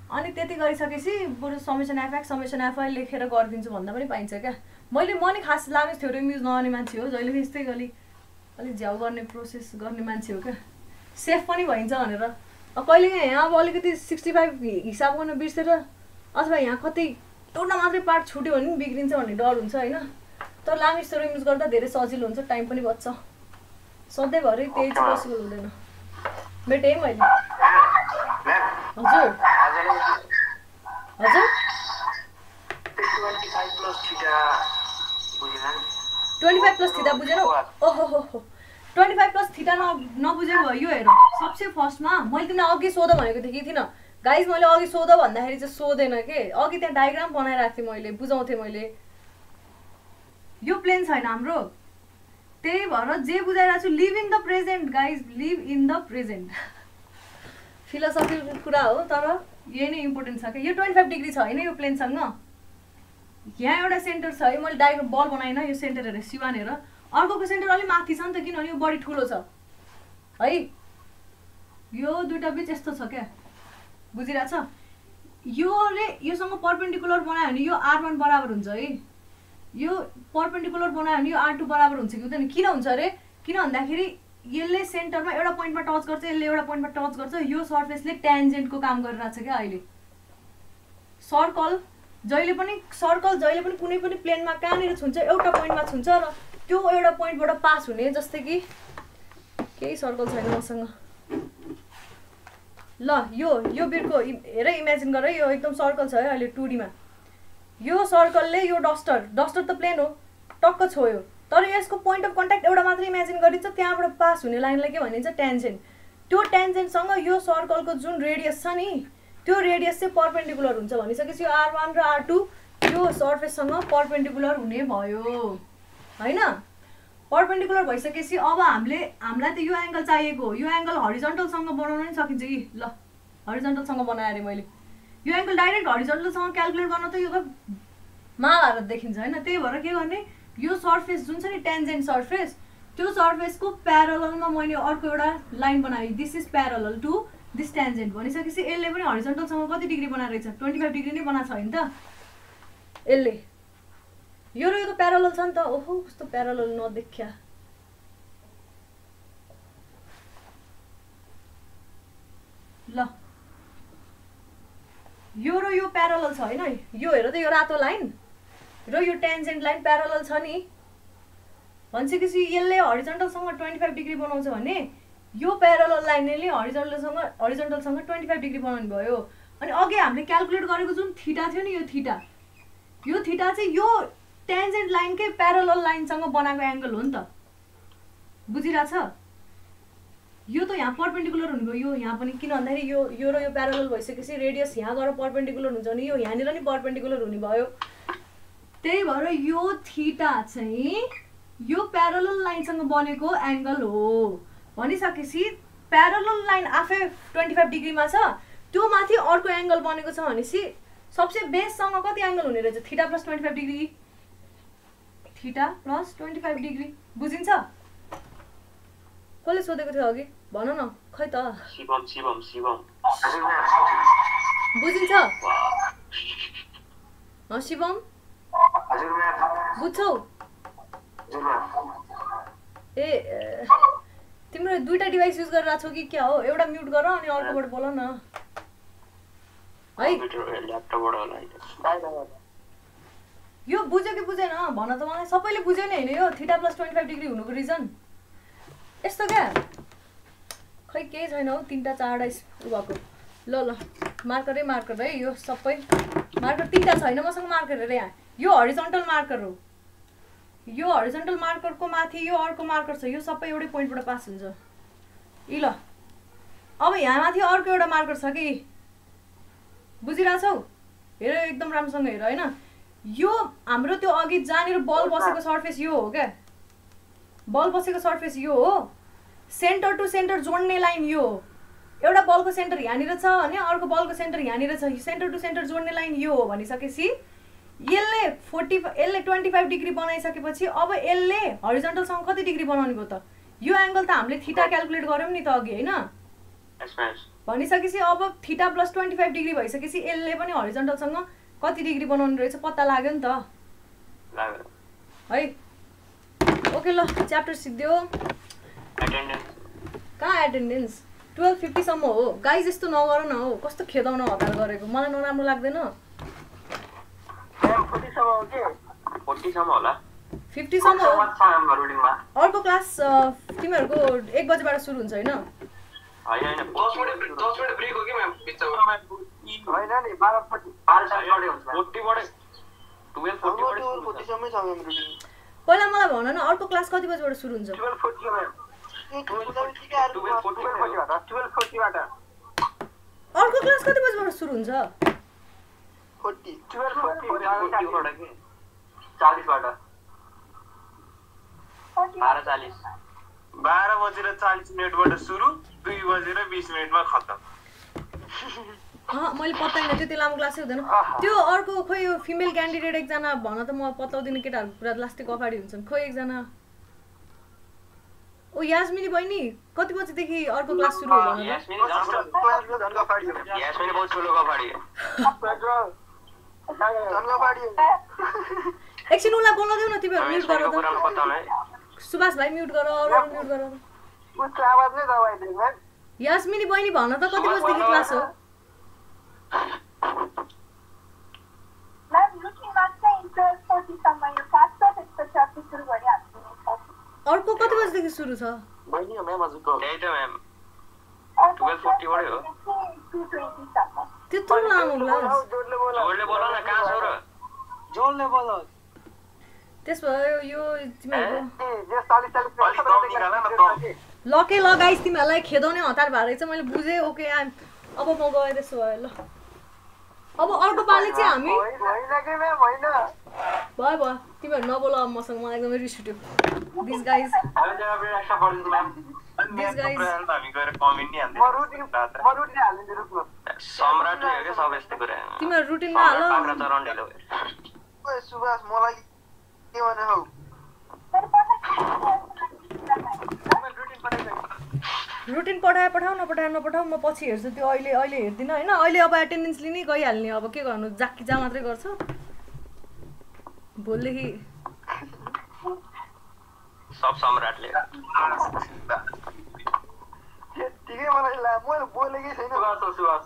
अनि त्यति गरिसकेपछि बरु समेसन एफएक्स समेसन एफवाई लेखेर गरिदिन्छु भन्दा पनि पाइन्छ क्या। म नि खास लामिस थ्योरम युज नगर्ने मान्छे हो, जहिले यस्तै गरी अलिक झ्याउ गर्ने प्रोसेस गर्ने मान्छे हो क्या, सेफ पनि भइन्छ भनेर। कहिले यहाँ अब अलिकति 65 हिसाब गर्न बिर्सेर अथवा यहाँ कतै एउटा मात्रै पार्ट छुट्यो भने पनि बिग्रिन्छ भन्ने डर हुन्छ होइन। तर लामिस थ्योरम युज गर्दा धेरै सजिलो हुन्छ, टाइम पनि बच्छ, सधैँभरि त्यही चाहिँ पोसिबल हुँदैन। भेटेँ मैले। हजुर हजुर 25 प्लस थीटा बुझेन? ओहो 25 प्लस थीटा नबुझेको भयो। यो हेर, सबसे फर्स्टमा मैले तिमीलाई अघि सोध भनेको थिएँ कि थिइनँ गाइज, मैले अघि सोध भन्दाखेरि चाहिँ सोधेन के, अघि त्यहाँ डायग्राम बनाइरहेको थिएँ मैले, बुझाउँथेँ मैले। यो प्लेन छैन हाम्रो, त्यही भएर जे बुझाइरहेको छु live in the present guys, live in the present. फिलोसफीको कुरा हो तर यही नै इम्पोर्टेन्ट छ कि। यो 25 डिग्री छ होइन यो प्लेनसँग, यहाँ एउटा सेन्टर छ है, मैले डायग्राम बल बनाइन, यो सेन्टर हेरेर सिवान हेर, अर्कोको सेन्टर अलिक माथि छ नि त, किनभने यो बढी ठुलो छ है। यो दुईटा बिच यस्तो छ क्या, बुझिरहेछ? योले योसँग पर्पेन्डिकुलर बनायो भने यो R1 बराबर हुन्छ है, यो पर्पेन्डिकुलर बनायो भने यो R2 बराबर हुन्छ कि हुँदैन? किन हुन्छ अरे, किन भन्दाखेरि यसले सेन्टरमा एउटा पोइन्टमा टच गर्छ, यसले एउटा पोइन्टमा टच गर्छ, यो सर्फेसले ट्यान्जेन्टको काम गरिरहेछ क्या अहिले। सर्कल जहिले पनि कुनै पनि प्लेनमा कहाँनिर छुन्छ, एउटा पोइन्टमा छुन्छ र त्यो एउटा पोइन्टबाट पास हुने, जस्तै कि केही सर्कल छैन मसँग। ल यो बिटको हेर, इमेजिन गर, यो एकदम सर्कल छ है अहिले 2D मा। यो सर्कलले यो डस्टर त प्लेन हो टक्क छोयो, तर यसको पोइन्ट अफ कन्ट्याक्ट एउटा मात्र इमेजिन गरिन्छ, त्यहाँबाट पास हुने लाइनलाई के भनिन्छ? ट्यान्जेन्ट। त्यो ट्यान्जेन्टसँग यो सर्कलको जुन रेडियस छ नि, त्यो रेडियस चाहिँ पर्पेन्डिकुलर हुन्छ भनिसकेपछि यो R1 र R2 यो सर्फेससँग पर्पेन्डिकुलर हुने भयो हैन। पर्पेन्डिकुलर भइसकेपछि अब हामीलाई त यो एङ्गल चाहिएको हो, यो एङ्गल हरिजन्टलसँग बनाउन नि सकिन्छ कि। ल हरिजन्टलसँग बनाएँ अरे मैले, यो एङ्गल डाइरेक्ट हरिजन्टलसँग क्याल्कुलेट गर्न त यो त महाभारत देखिन्छ होइन। त्यही भएर के गर्ने, यो सर्फेस जुन छ नि ट्यान्जेन्ट सर्फेस, त्यो सर्फेसको प्यारललमा मैले अर्को एउटा लाइन बनाएँ, this is parallel to this tangent भनिसकेपछि यसले पनि हरिजन्टलसँग कति डिग्री बनाएर रहेछ? 25 डिग्री नै बनाएको छ होइन त यसले। यो र यो त प्यारलल छ नि त। ओहो कस्तो प्यारलल नदेखिया, ल यो र यो प्यारलल छ होइन। यो हेर त, यो रातो लाइन र यो ट्यान्जेन्ट लाइन प्यारलल छ नि भनिसकेपछि यसले हरिजन्टलसँग 25 डिग्री बनाउँछ भने यो प्यारलल लाइनले हरिजन्टलसँग 25 डिग्री बनाउनु भयो। अनि अघि हामीले क्याल्कुलेट गरेको जुन थीटा थियो नि, यो थीटा चाहिँ यो ट्यान्जेन्ट लाइनकै प्यारलल लाइनसँग बनाएको एङ्गल हो नि त, बुझिरहेछ? यो त यहाँ पर्पेन्डिकुलर हुने भयो, यो यहाँ पनि, किन भन्दाखेरि यो र यो प्यारलल भइसकेपछि रेडियस यहाँ गएर पर्पेन्डिकुलर हुन्छ भने यो यहाँनिर नि पर्पेन्डिकुलर हुने भयो। त्यही भएर यो थीटा चाहिँ यो प्यारलल लाइनसँग बनेको एङ्गल हो भनिसकेपछि प्यारलल लाइन आफै 25 डिग्रीमा छ, त्यो माथि अर्को एङ्गल बनेको छ भनेपछि सबसे बेससँग कति एङ्गल हुने रहेछ? Theta plus 25 degree, theta plus 25 degree. बुझिन्छ? कसले सोधेको थियो अघि भन न, खै त? शिवम बुझिन्छ? शिवम बुझ्छौ? ए तिम्रो दुईटा डिभाइस युज गरिरहेको छौ कि क्या हो? एउटा म्युट गर अनि अर्कोबाट बोल न है। ल्यापटपबाट होला यो बुझ्यो कि बुझेन भन त मलाई। सबैले बुझ्यो नि हैन यो थीटा प्लस 25 डिग्री हुनुको रिजन यस्तो क्या? खै केही छैन हौ, 3टा 4टा उ भएको। ल मार्कर है यो सबै मार्कर 3टा छैन मसँग मार्कर हेर यहाँ। यो हरिजन्टल मार्कर हो, यो हरिजन्टल मार्करको माथि यो अर्को मार्कर छ, यो सबै एउटै पोइन्टबाट पास हुन्छ। ल अब यहाँ माथि अर्को एउटा मार्कर छ कि बुझिरहेछौ? हेर एकदम राम्रोसँग हेर हैन। यो हाम्रो त्यो अघि जहाँनिर बल बसेको सर्फेस यो हो क्या, बल बसेको सर्फेस यो हो। सेन्टर टु सेन्टर जोड्ने लाइन यो हो। एउटा बलको सेन्टर यहाँनिर छ भने अर्को बलको सेन्टर यहाँनिर छ। सेन्टर टु सेन्टर जोड्ने लाइन यो हो भनिसकेपछि यसले 25 डिग्री बनाइसकेपछि अब यसले हरिजन्टलसँग कति डिग्री बनाउने भयो त? यो एङ्गल त हामीले थीटा क्याल्कुलेट गर्यौँ नि त अघि हैन? भनिसकेपछि अब थीटा प्लस 25 डिग्री भइसकेपछि यसले पनि हरिजन्टलसँग कति डिग्री बनाउने रहेछ पत्ता लाग्यो नि त है। ओके ल च्याप्टर सिक्दियो। कहाँ एटेन्डेन्स 12:50 सम्म हो गाइज। यस्तो नगर न हौ, कस्तो खेदाउन हतार गरेको मलाई नराम्रो लाग्दैन। 40 सम्म होला, 50 सम्म हो। अर्को क्लास तिमीहरूको 1 बजेबाट सुरु हुन्छ हैन? हैन 10 मिनेट ब्रेक हो कि म्याम बिचमा? हैन नि 12:40 हुन्छ। 40बाट 12:40 सम्मै छ म्याम रुटिन। पहिला मलाई भन न अर्को क्लास कति बजेबाट सुरु हुन्छ? 12:40 म्याम। 12:40 बाट। अर्को क्लास कति बजेबाट सुरु हुन्छ? 12:40 बाट 12:40 12:40 सुरु 2:20 खत्तम। मैले पत्ताइन त्यति लामो क्लासै हुँदैन। त्यो अर्को खोइ यो फिमेल क्यान्डिडेट एकजना भन त, म पत्ताउँदिनँ केटाहरू पुरा लास्टिक अगाडि हुन्छन्। खोइ एकजना ओ यास्मिनी बहिनी कति बजेदेखि अर्को क्लास सुरु हो भन त? यास्मिनी बहुत ठुलो गफाडी हो। एकछिन उलाई बोल्न देऊ न, तिमीहरू म्युट गर त। सुभाष भाइ म्युट गर, अरू म्युट गर। उसको आवाज नै दबाइदिनु है। यास्मिनी बहिनी भन त कति बजेदेखि क्लास हो? अर्को कति बजेदेखि सुरु छ? बहिनी हो म्याम हजुरको। त्यही त म्याम 12:40 बाट हो। त्यत्रो लामो क्लास? जोडले बोल न, कहाँ छ र? जोडले बोल। त्यसो भए यो तिमीहरूको जे 40 निकाल न त। लके ल गाइस, तिमीहरूलाई खेदाउने हतार भएर चाहिँ मैले बुझेँ। ओके अब म गएँ त्यसो भए। ल अब अर्को पालि चाहिँ हामी भयो तिमीहरू नबोल अब मसँग, मलाई एकदमै रिस उठ्यो। दिस गाइज तिमीहरू रुटिनमा हाल। सुभाष मलाई के भने हौ रुटिन पठाऊ नपठाऊ म पछि हेर्छु त्यो। अहिले हेर्दिनँ हैन। अहिले अब एटेन्डेन्स लिनै गइहाल्ने। अब के गर्नु, जाक्की मात्रै गर्छ। भोलिदेखि सब सम्राटले ठिकै मलाई मैले बोलेकै छैन। सुभाष